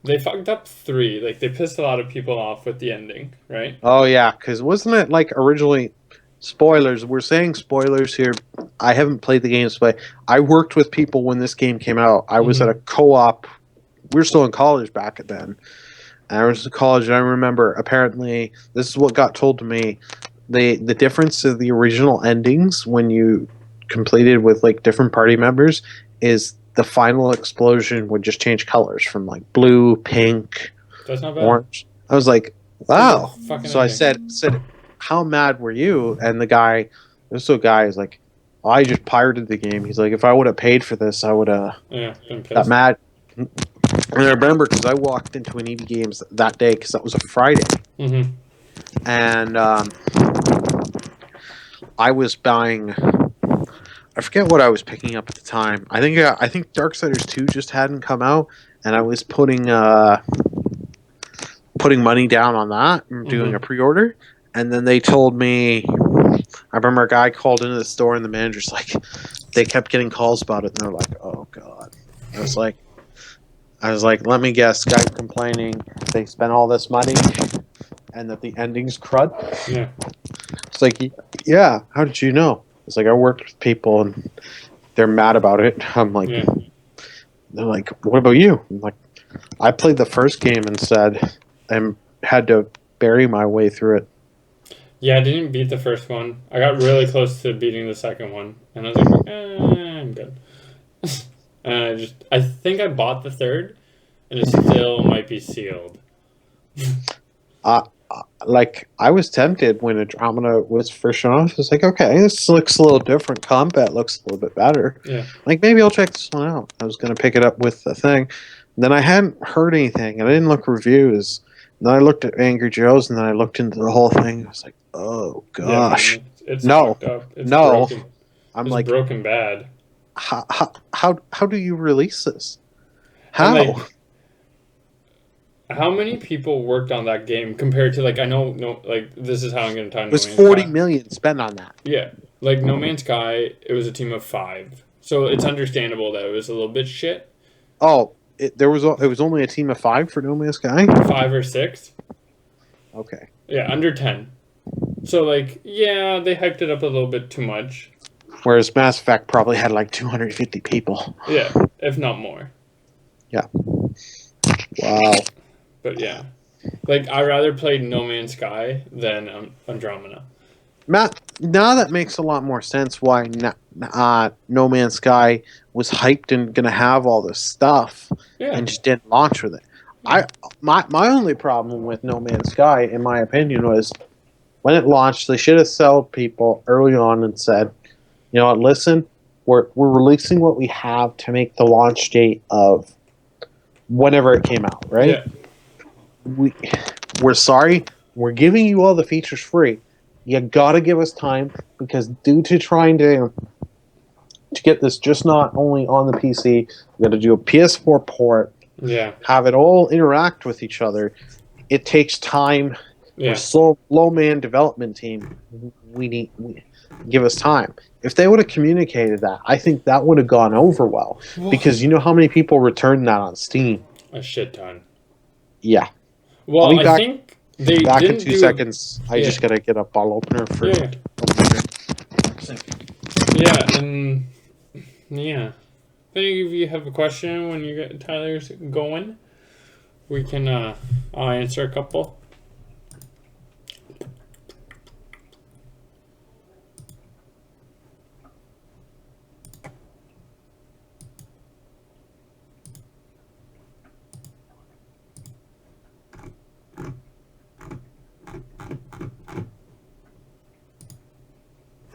They fucked up 3. Like, they pissed a lot of people off with the ending, right? Oh, yeah, because wasn't it, like, originally... Spoilers. We're saying spoilers here. I haven't played the games, but I worked with people when this game came out. I was at a co-op. We were still in college back then. And I was in college, and I remember, apparently, this is what got told to me. The difference of the original endings when you completed with, like, different party members is the final explosion would just change colors from, like, blue, pink, That's not bad. Orange. I was like, wow. So I ending. said, how mad were you? And the guy, this little guy is like, oh, I just pirated the game. He's like, if I would have paid for this, I would have been pissed. got mad. And I remember because I walked into an EB Games that day because that was a Friday. Mm-hmm. And I was buying. I forget what I was picking up at the time. I think Darksiders 2 just hadn't come out, and I was putting money down on that and doing a pre-order. And then they told me. I remember a guy called into the store, and the manager's like, they kept getting calls about it, and they're like, "Oh God." I was like, let me guess, guy complaining they spent all this money and that the ending's crud. Yeah. It's like, yeah, how did you know? It's like, I worked with people and they're mad about it. I'm like, they're like, what about you? I'm like, I played the first game instead and had to bury my way through it. Yeah, I didn't beat the first one. I got really close to beating the second one, and I was like, I'm good. And I think I bought the third, and it still might be sealed. Like, I was tempted when Andromeda was first shown off. I was like, okay, this looks a little different. Combat looks a little bit better. Yeah. Like, maybe I'll check this one out. I was going to pick it up with the thing. And then I hadn't heard anything. I didn't look reviews. And then I looked at Angry Joe's, and then I looked into the whole thing. I was like, oh, gosh. Yeah, man, it's No. fucked up. It's No. broken. I'm It's like, broken bad. how do you release this? How? And, like, how many people worked on that game compared to, like, I know, this is how I'm going to tie it was No Man's 40 Sky. million spent on that. Yeah. Like, No Man's Sky, it was a team of 5. So it's understandable that it was a little bit shit. Oh, it was only a team of 5 for No Man's Sky? 5 or 6. Okay. Yeah, under 10. So, like, yeah, they hyped it up a little bit too much. Whereas Mass Effect probably had like 250 people. Yeah, if not more. Yeah. Wow. But yeah. Like, I rather play No Man's Sky than Andromeda. Matt, now that makes a lot more sense why No Man's Sky was hyped and going to have all this stuff and just didn't launch with it. My only problem with No Man's Sky, in my opinion, was when it launched, they should have sold people early on and said, you know what, listen, we're releasing what we have to make the launch date of whenever it came out, right? Yeah. We're sorry, we're giving you all the features free. You gotta give us time because due to trying to get this just not only on the PC, we got to do a PS4 port, have it all interact with each other. It takes time. Yeah. We're so low man development team. We give us time. If they would have communicated that, I think that would have gone over well. Because you know how many people returned that on Steam? A shit ton. Yeah. Well, I think they back didn't in 2 seconds. I just gotta get a bottle opener for. Yeah, and yeah. If any of you have a question when you get Tyler's going, we can I'll answer a couple.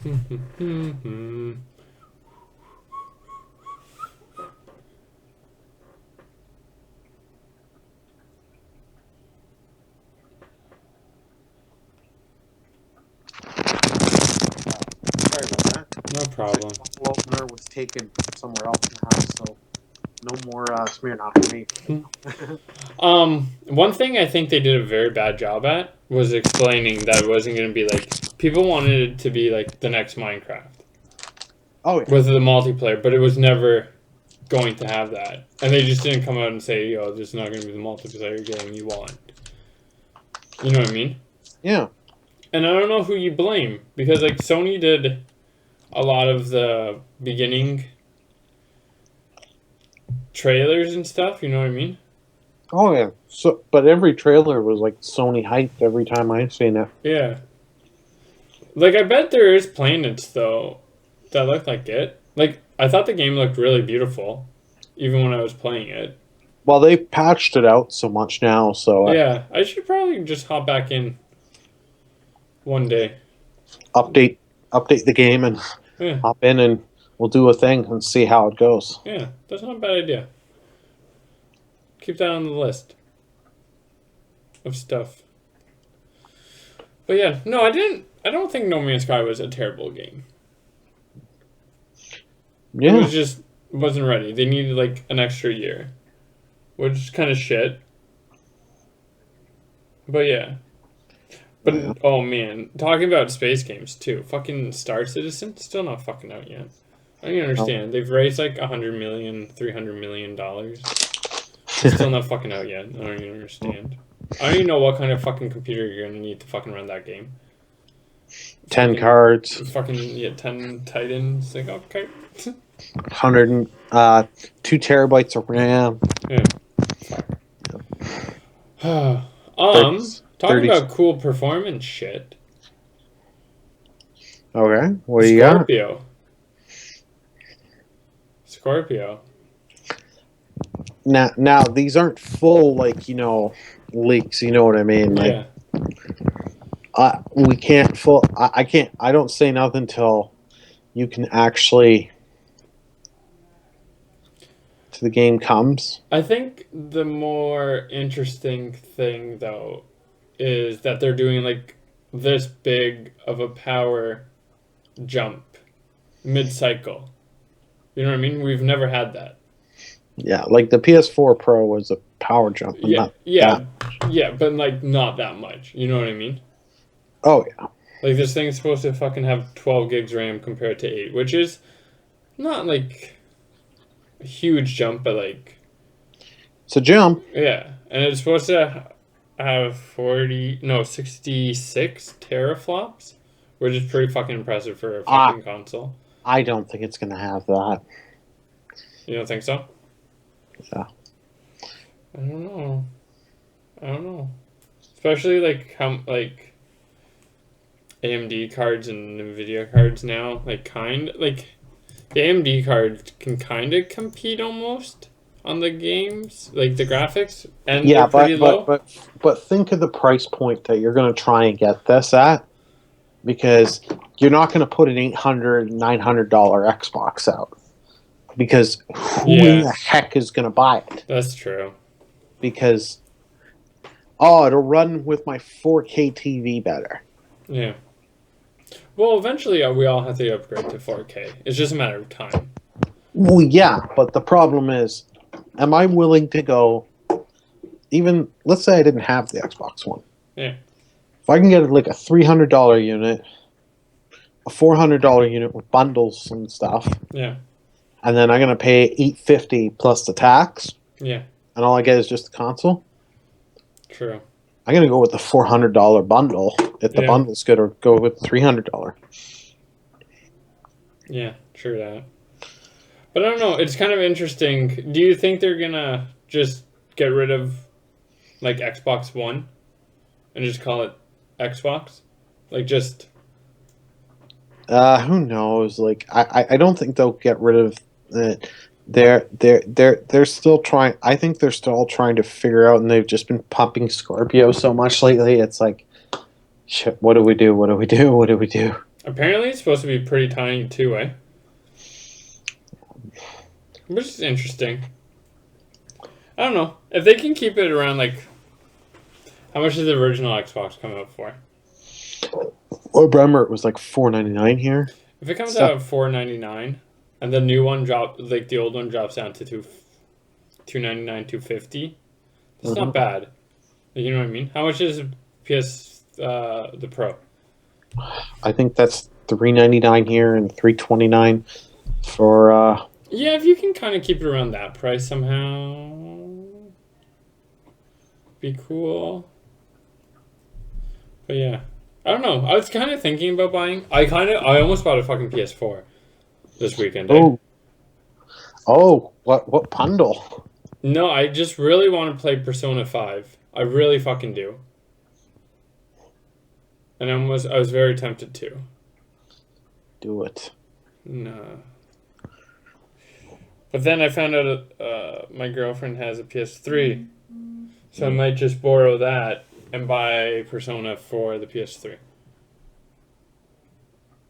Sorry about that. No problem. The bottle opener was taken somewhere else in the house, so no more Smirnoff for me. One thing I think they did a very bad job at was explaining that it wasn't going to be like people wanted it to be like the next Minecraft. Oh, yeah. With the multiplayer, but it was never going to have that, and they just didn't come out and say, "Yo, this is not going to be the multiplayer game you want." You know what I mean? Yeah. And I don't know who you blame because like Sony did a lot of the beginning trailers and stuff. You know what I mean? Oh yeah. So, but every trailer was like Sony hyped every time I've seen it. Yeah. Like I bet there is planets though that look like it. Like I thought the game looked really beautiful, even when I was playing it. Well, they patched it out so much now, so yeah, I should probably just hop back in one day. Update the game and hop in and we'll do a thing and see how it goes. Yeah, that's not a bad idea. keep that on the list of stuff. But yeah, no, I don't think No Man's Sky was a terrible game. Yeah. It was just wasn't ready. They needed like an extra year, which is kind of shit. But yeah. But oh man, talking about space games too. Fucking Star Citizen still not fucking out yet. I don't even understand. They've raised like $100 million, $300 million. It's still not fucking out yet. I don't even understand. I don't even know what kind of fucking computer you're gonna need to fucking run that game. 10 cards. Fucking 10 Titans. Like okay. 2 terabytes of RAM. Yeah. Talking about cool performance shit. Okay, what do you got? Scorpio. Now these aren't full leaks. You know what I mean? Like, yeah. We can't I can't. I don't say nothing till you can actually. The game comes. I think the more interesting thing though is that they're doing like this big of a power jump mid-cycle. You know what I mean? We've never had that. Yeah, like the PS4 Pro was a power jump. Yeah, but like not that much. You know what I mean? Oh yeah. Like this thing's supposed to fucking have 12 gigs RAM compared to 8, which is not like a huge jump, but like it's a jump. Yeah, and it's supposed to have 66 teraflops, which is pretty fucking impressive for a fucking console. I don't think it's gonna have that. You don't think so? Yeah. I don't know. Especially like how like AMD cards and NVIDIA cards now, like the AMD cards can kind of compete almost on the games, like the graphics, and they're pretty low. But think of the price point that you're going to try and get this at, because you're not going to put an $800, $900 Xbox out, because who in the heck is going to buy it? That's true. Because it'll run with my 4K TV better. Yeah. Well, eventually we all have to upgrade to 4K. It's just a matter of time. Well, yeah, but the problem is, am I willing to go, even, let's say I didn't have the Xbox One. Yeah. If I can get like a $300 unit, a $400 unit with bundles and stuff. Yeah. And then I'm going to pay $850 plus the tax. Yeah. And all I get is just the console. True. I'm going to go with the $400 bundle. If the bundle's good, or go with the $300. Yeah, true that. But I don't know. It's kind of interesting. Do you think they're gonna just get rid of like Xbox One and just call it Xbox? Like just. Who knows? Like I don't think they'll get rid of it. They're still trying. I think they're still trying to figure out, and they've just been pumping Scorpio so much lately. It's like, shit. What do we do? What do we do? What do we do? Apparently, it's supposed to be pretty tiny too, eh? Which is interesting. I don't know if they can keep it around. Like, how much did the original Xbox come out for? Well, remember it was like $499 here. If it comes out at $499. And the new one like the old one drops down to $299, $250. That's not bad. You know what I mean? How much is the Pro? I think that's $399 here and $329 for. Yeah, if you can kind of keep it around that price somehow, be cool. But yeah, I don't know. I was kind of thinking about buying. I almost bought a fucking PS4. This weekend. What bundle? No, I just really want to play Persona 5. I really fucking do. And I was very tempted to. Do it. No. But then I found out my girlfriend has a PS3. So I might just borrow that and buy Persona for the PS3.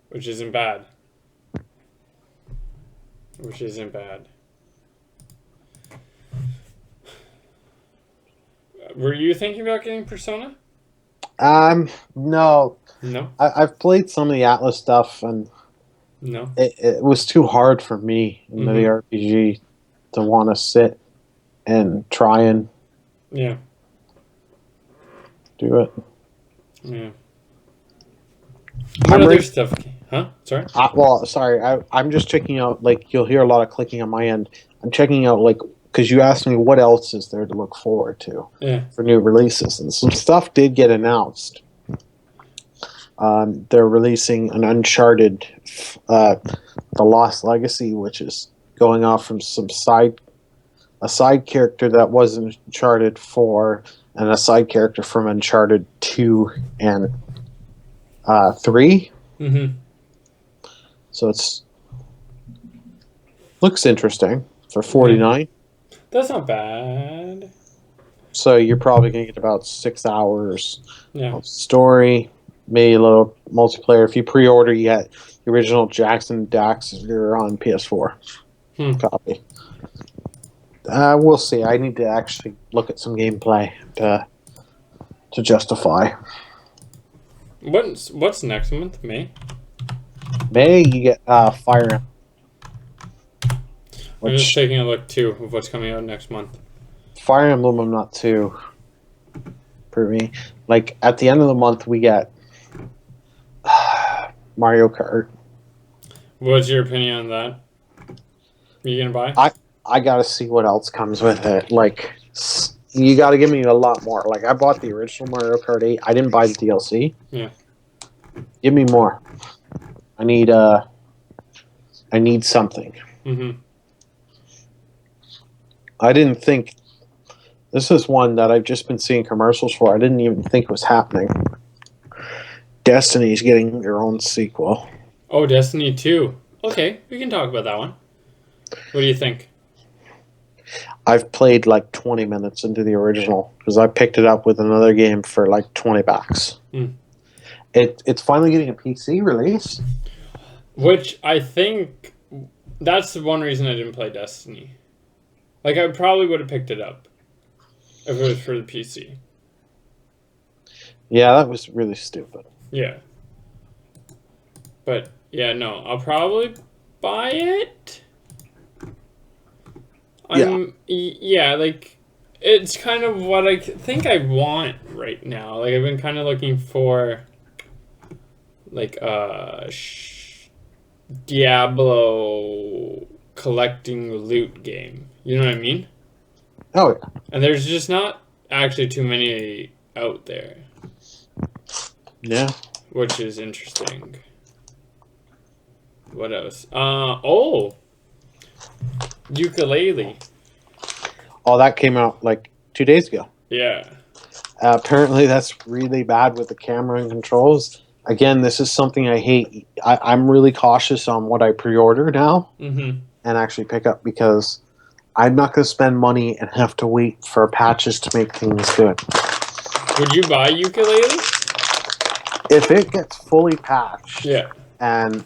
Which isn't bad. Were you thinking about getting Persona? No. No. I've played some of the Atlas stuff, and No. it was too hard for me in the RPG to want to sit and try and Yeah. do it. Yeah. What other stuff? Huh? Sorry? Sorry. I'm just checking out, like, you'll hear a lot of clicking on my end. I'm checking out, like, because you asked me what else is there to look forward to for new releases. And some stuff did get announced. They're releasing an Uncharted, The Lost Legacy, which is going off from a side character that was in Uncharted 4 and a side character from Uncharted 2 and 3. Mm-hmm. So looks interesting for $49. That's not bad. So you're probably going to get about 6 hours of story, maybe a little multiplayer. If you pre-order, you get the original Jackson Dax. You're on PS4 copy. We'll see. I need to actually look at some gameplay to justify. What's next month? May? May you get Fire Emblem. I'm just taking a look too of what's coming out next month. Fire Emblem, I'm not too for me. Like at the end of the month, we get Mario Kart. What's your opinion on that? Are you gonna buy? I gotta see what else comes with it. Like you gotta give me a lot more. Like I bought the original Mario Kart 8. I didn't buy the DLC. Yeah. Give me more. I need something. Mm-hmm. I didn't think this is one that I've just been seeing commercials for. I didn't even think was happening. Destiny's getting their own sequel. Oh, Destiny 2. Okay, we can talk about that one. What do you think? I've played like 20 minutes into the original because I picked it up with another game for like $20. It's finally getting a PC release. Which I think that's the one reason I didn't play Destiny. Like, I probably would have picked it up if it was for the PC. Yeah, that was really stupid. Yeah. But, yeah, no, I'll probably buy it. Yeah, like, it's kind of what I think I want right now. Like, I've been kind of looking for, like, Diablo collecting loot game. You know what I mean? Oh, yeah. And there's just not actually too many out there. Yeah. Which is interesting. What else? Ukulele. Oh, that came out like 2 days ago. Yeah. Apparently that's really bad with the camera and controls. Again, this is something I hate. I'm really cautious on what I pre-order now and actually pick up because I'm not going to spend money and have to wait for patches to make things good. Would you buy ukulele? If it gets fully patched and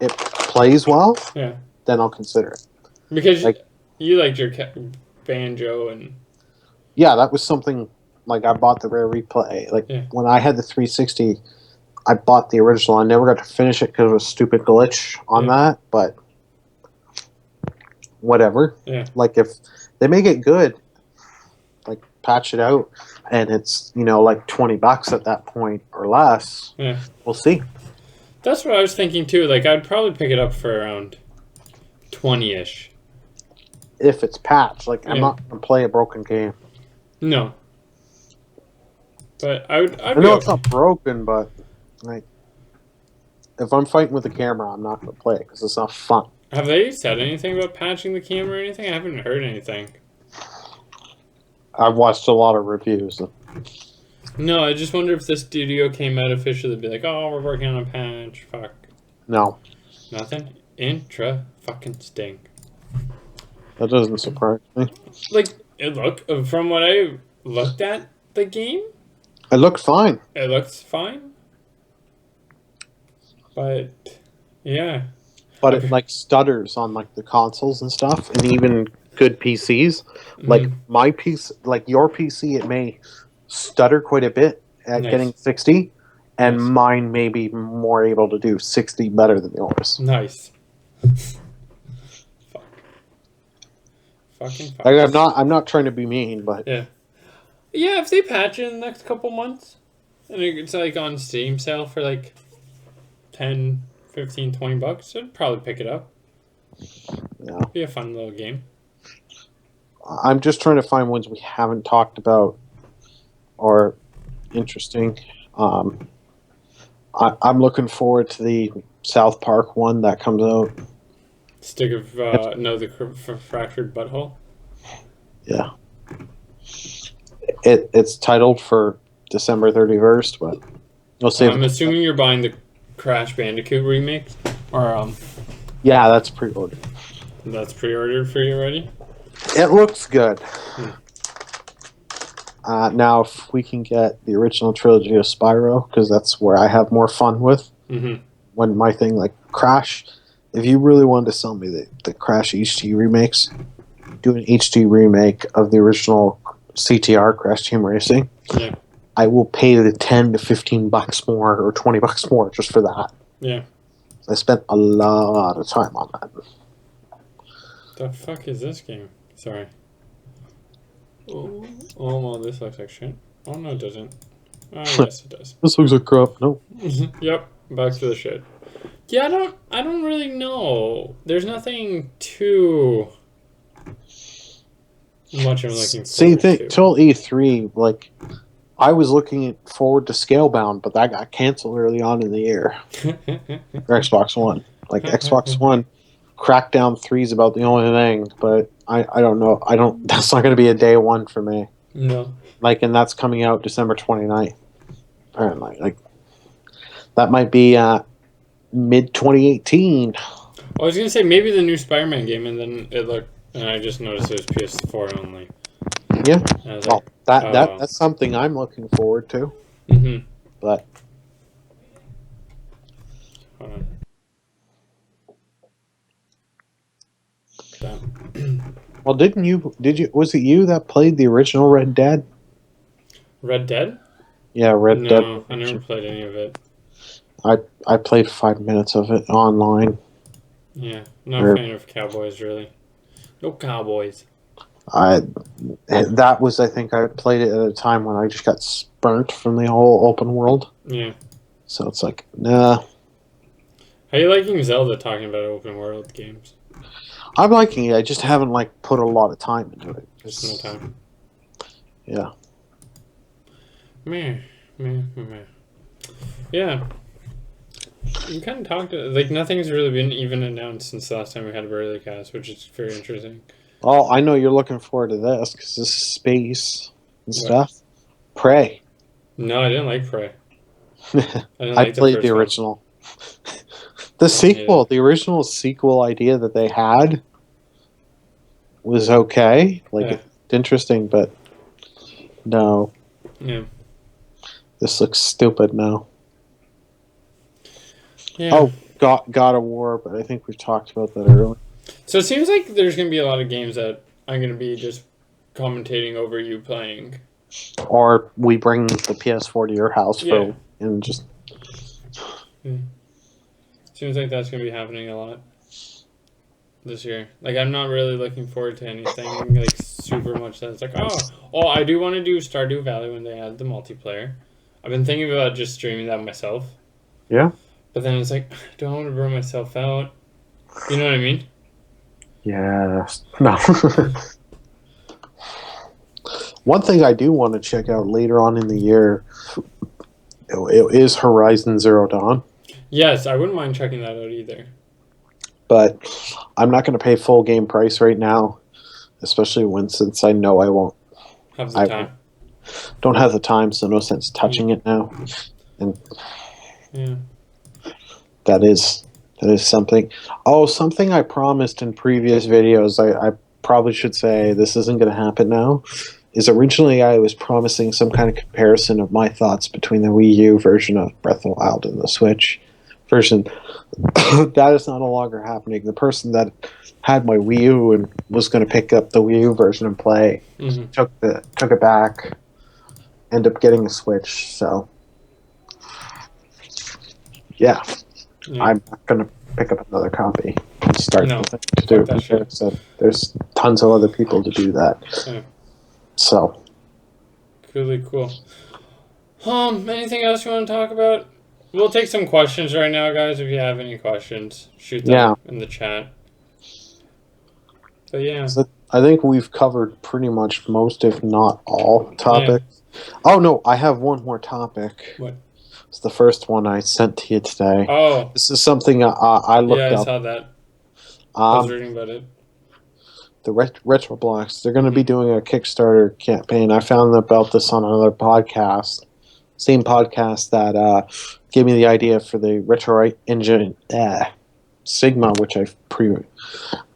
it plays well, then I'll consider it. Because you liked your banjo and... Yeah, that was something, like I bought the Rare Replay. Like when I had the 360, I bought the original. I never got to finish it because of a stupid glitch on that, but whatever. Yeah. Like if they make it good, like patch it out, and it's, like $20 at that point or less, we'll see. That's what I was thinking too. Like I'd probably pick it up for around 20-ish. If it's patched. Like I'm not going to play a broken game. No. But I know it's not broken, but like if I'm fighting with the camera, I'm not going to play it because it's not fun. Have they said anything about patching the camera or anything? I haven't heard anything. I've watched a lot of reviews. No, I just wonder if the studio came out officially to be like, oh, we're working on a patch. Fuck. No. Nothing? Fucking stink. That doesn't surprise me. Like, from what I looked at the game, it looked fine. It looks fine. But, yeah. But it, like, stutters on, like, the consoles and stuff. And even good PCs. Like my PC, like your PC, it may stutter quite a bit at getting 60, and mine may be more able to do 60 better than yours. Nice. Fucking fuck. Like, I'm not trying to be mean, but yeah, if they patch it in the next couple months, and it's like on Steam sale for like 10, 15, 20 bucks, I'd probably pick it up. Yeah. Be a fun little game. I'm just trying to find ones we haven't talked about or interesting. I'm looking forward to the South Park one that comes out. Stick of the fractured butthole. Yeah. It's titled for December 31st, but we'll see. I'm assuming you're buying the Crash Bandicoot remake, or yeah, that's pre-ordered. That's pre-ordered for you already. It looks good. Now, if we can get the original trilogy of Spyro, because that's where I have more fun with. When my thing like Crash, if you really wanted to sell me the Crash HD remakes, do an HD remake of the original CTR Crash Team Racing. Yeah. I will pay the $10 to $15 more or $20 more just for that. Yeah. I spent a lot of time on that. The fuck is this game? Sorry. Oh, well, this looks like shit. Oh, no, it doesn't. Oh, yes, it does. This looks like crap. No. Yep, back to the shit. Yeah, I don't really know. There's nothing too much I'm looking forward to. Till E3, like, I was looking forward to Scalebound, but that got canceled early on in the year. For Xbox One. Like, Xbox One, Crackdown 3 is about the only thing, but I don't know. That's not going to be a day one for me. No. Like, and that's coming out December 29th. Apparently. Like, that might be mid-2018. I was going to say maybe the new Spider-Man game, and then and I just noticed it was PS4 only. Yeah. Well, that's something I'm looking forward to. But hold on. Well, was it you that played the original Red Dead? Red Dead? Yeah, Red Dead. No, I never played any of it. I played 5 minutes of it online. Yeah, not a fan of cowboys, really. No cowboys. That was, I think, I played it at a time when I just got burnt from the whole open world. Yeah. So it's like, nah. How are you liking Zelda talking about open world games? I'm liking it. I just haven't put a lot of time into it. Just no time. Yeah. Meh. Yeah. We kind of talked, nothing's really been even announced since the last time we had a BurlyCast, which is very interesting. Oh, I know you're looking forward to this, because this is space and stuff. Prey. No, I didn't like Prey. I played the original. The sequel, the original sequel idea that they had was okay. It's interesting, but no. Yeah. This looks stupid now. Yeah. Oh, God of War, but I think we've talked about that earlier. So it seems like there's going to be a lot of games that I'm going to be just commentating over you playing. Or we bring the PS4 to your house and just... Seems like that's going to be happening a lot this year. I'm not really looking forward to anything super much that's I do want to do Stardew Valley when they add the multiplayer. I've been thinking about just streaming that myself. Yeah. But then it's I don't want to burn myself out. You know what I mean? Yeah. No. One thing I do want to check out later on in the year is Horizon Zero Dawn. Yes, I wouldn't mind checking that out either. But I'm not going to pay full game price right now, especially since I know I won't have the time. Don't have the time, so no sense touching it now. And that is something. Oh, something I promised in previous videos. I probably should say this isn't going to happen now. Is originally I was promising some kind of comparison of my thoughts between the Wii U version of Breath of the Wild and the Switch person. That is not no longer happening. The person that had my Wii U and was going to pick up the Wii U version and play took it back. Ended up getting a Switch. So yeah. I'm not going to pick up another copy and start something to do it. So there's tons of other people to do that. Yeah. So. Really cool. Anything else you want to talk about? We'll take some questions right now, guys. If you have any questions, shoot them in the chat. But yeah. So I think we've covered pretty much most, if not all, topics. Yeah. Oh, no, I have one more topic. What? It's the first one I sent to you today. Oh. This is something I looked up. Yeah, I saw that. I was reading about it. The Retro Blocks, they're going to be doing a Kickstarter campaign. I found about this on another podcast. Same podcast that gave me the idea for the Retro Engine Sigma, which I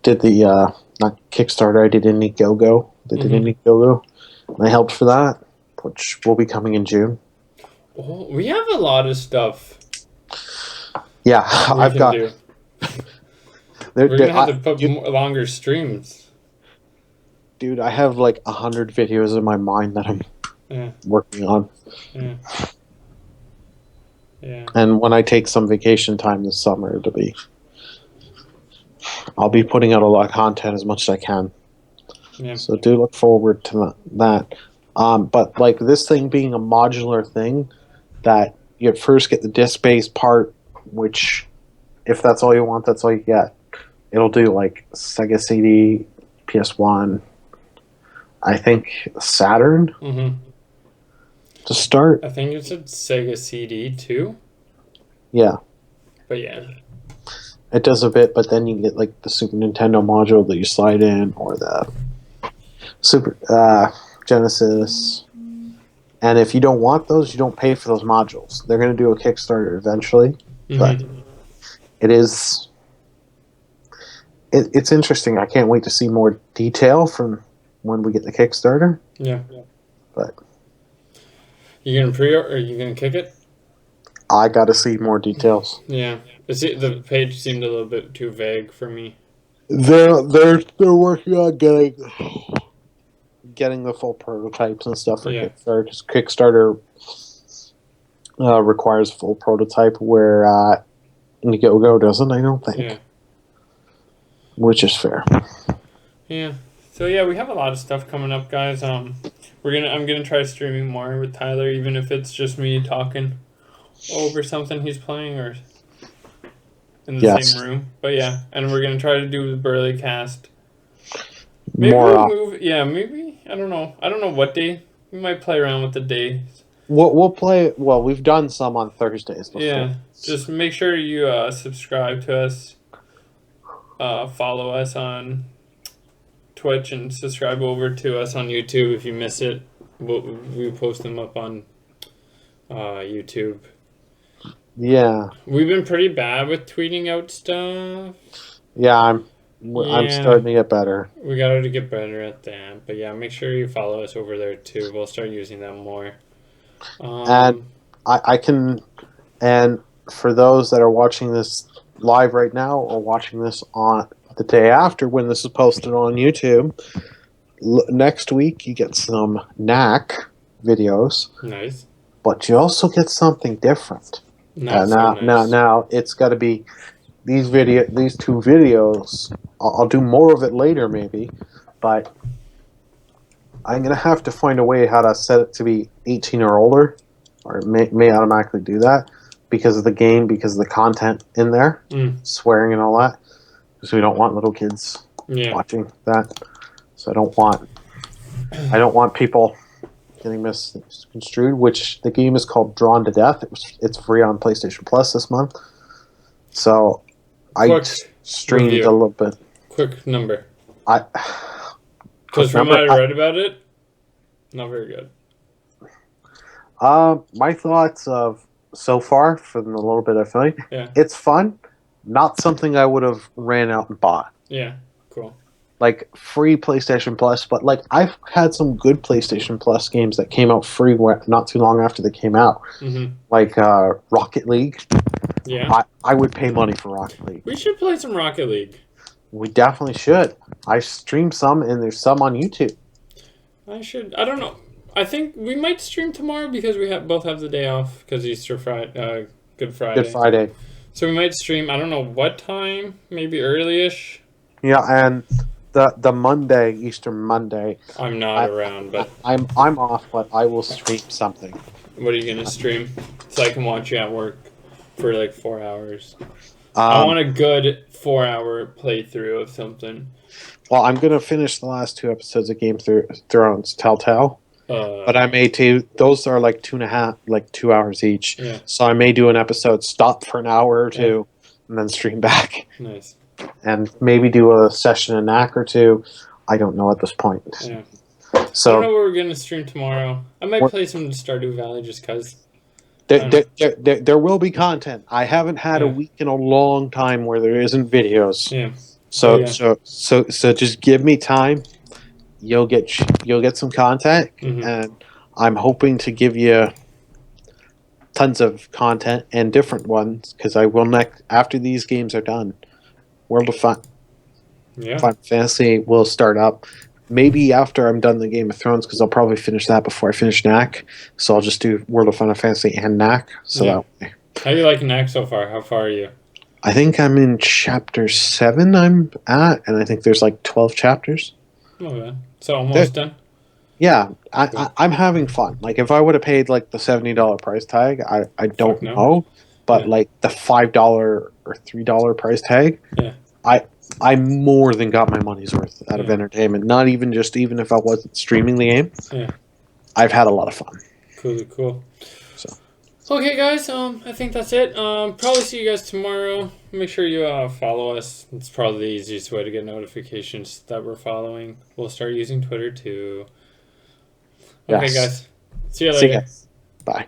did the not Kickstarter. I did Indiegogo. Indiegogo. And I helped for that, which will be coming in June. Oh, we have a lot of stuff. Yeah, I've got. We're gonna have to put longer streams. Dude, I have like 100 videos in my mind that I'm working on. Yeah. Yeah. And when I take some vacation time this summer, I'll be putting out a lot of content as much as I can. Yeah. So do look forward to that. But like this thing being a modular thing, that you first get the disc-based part, which if that's all you want, that's all you get. It'll do like Sega CD, PS1, I think Saturn to start. I think it's a Sega CD too. Yeah. But yeah. It does a bit, but then you get like the Super Nintendo module that you slide in, or the Super Genesis. And if you don't want those, you don't pay for those modules. They're going to do a Kickstarter eventually, but it is. It's interesting. I can't wait to see more detail from when we get the Kickstarter. Yeah. But you gonna pre-order? Or you gonna kick it? I got to see more details. Yeah, the page seemed a little bit too vague for me. They're working on getting the full prototypes and stuff for Kickstarter. Because Kickstarter requires full prototype, where Indiegogo doesn't. I don't think. Yeah. Which is fair. Yeah. So yeah, we have a lot of stuff coming up, guys. I'm gonna try streaming more with Tyler, even if it's just me talking over something he's playing or in the same room. But yeah, and we're gonna try to do the BurlyCast. Maybe maybe I don't know. I don't know what day. We might play around with the days. We'll play. Well, we've done some on Thursdays before. Yeah, just make sure you subscribe to us. Follow us on Twitch and subscribe over to us on YouTube if you miss it. We post them up on YouTube. Yeah. We've been pretty bad with tweeting out stuff. Yeah, I'm starting to get better. We got to get better at that. But yeah, make sure you follow us over there too. We'll start using them more. And I can, and for those that are watching this live right now or watching this on the day after when this is posted on YouTube, next week you get some knack videos. Nice. But you also get something different. Now it's got to be these two videos. I'll do more of it later maybe, but I'm gonna have to find a way how to set it to be 18 or older, or it may automatically do that because of the game, because of the content in there, swearing and all that. Because we don't want little kids watching that. So I don't want people getting misconstrued. Which the game is called Drawn to Death. It's free on PlayStation Plus this month. So I streamed a little bit. Quick number. Because from what I read about it, not very good. My thoughts of so far from the little bit I've played, it's fun. Not something I would have ran out and bought. Yeah, cool. Like free PlayStation Plus, but like I've had some good PlayStation Plus games that came out free not too long after they came out. Like Rocket League. Yeah. I would pay money for Rocket League. We should play some Rocket League. We definitely should. I stream some, and there's some on YouTube. I don't know. I think we might stream tomorrow because we both have the day off because Easter Friday, Good Friday. Good Friday. So we might stream. I don't know what time. Maybe early-ish. Yeah, and the Monday, Easter Monday. I'm not around, but I'm off, but I will stream something. What are you gonna stream? So I can watch you at work for like 4 hours. I want a good 4-hour playthrough of something. Well, I'm gonna finish the last 2 episodes of Game of Thrones, Telltale. But I may too. Those are like 2.5, like 2 hours each. Yeah. So I may do an episode, stop for an hour or two, and then stream back. Nice. And maybe do a session a knack or two. I don't know at this point. Yeah. So I don't know what we're gonna stream tomorrow. I might play some Stardew Valley just cause. There will be content. I haven't had a week in a long time where there isn't videos. Yeah. So just give me time. You'll get some content, and I'm hoping to give you tons of content and different ones because I will after these games are done. World of Final Fantasy will start up. Maybe after I'm done the Game of Thrones, because I'll probably finish that before I finish Knack. So I'll just do World of Final Fantasy and Knack. So that way. How do you like Knack so far? How far are you? I think I'm in chapter 7 I'm at, and I think there's like 12 chapters. Okay. So almost done? Yeah. I'm having fun. Like, if I would have paid like the $70 price tag, I don't know. But like the $5 or $3 price tag, I more than got my money's worth out of entertainment. Not even if I wasn't streaming the game. Yeah. I've had a lot of fun. Cool. So. Okay, guys. I think that's it. Probably see you guys tomorrow. Make sure you follow us. It's probably the easiest way to get notifications that we're following. We'll start using Twitter too. Okay, guys. See you later. Bye.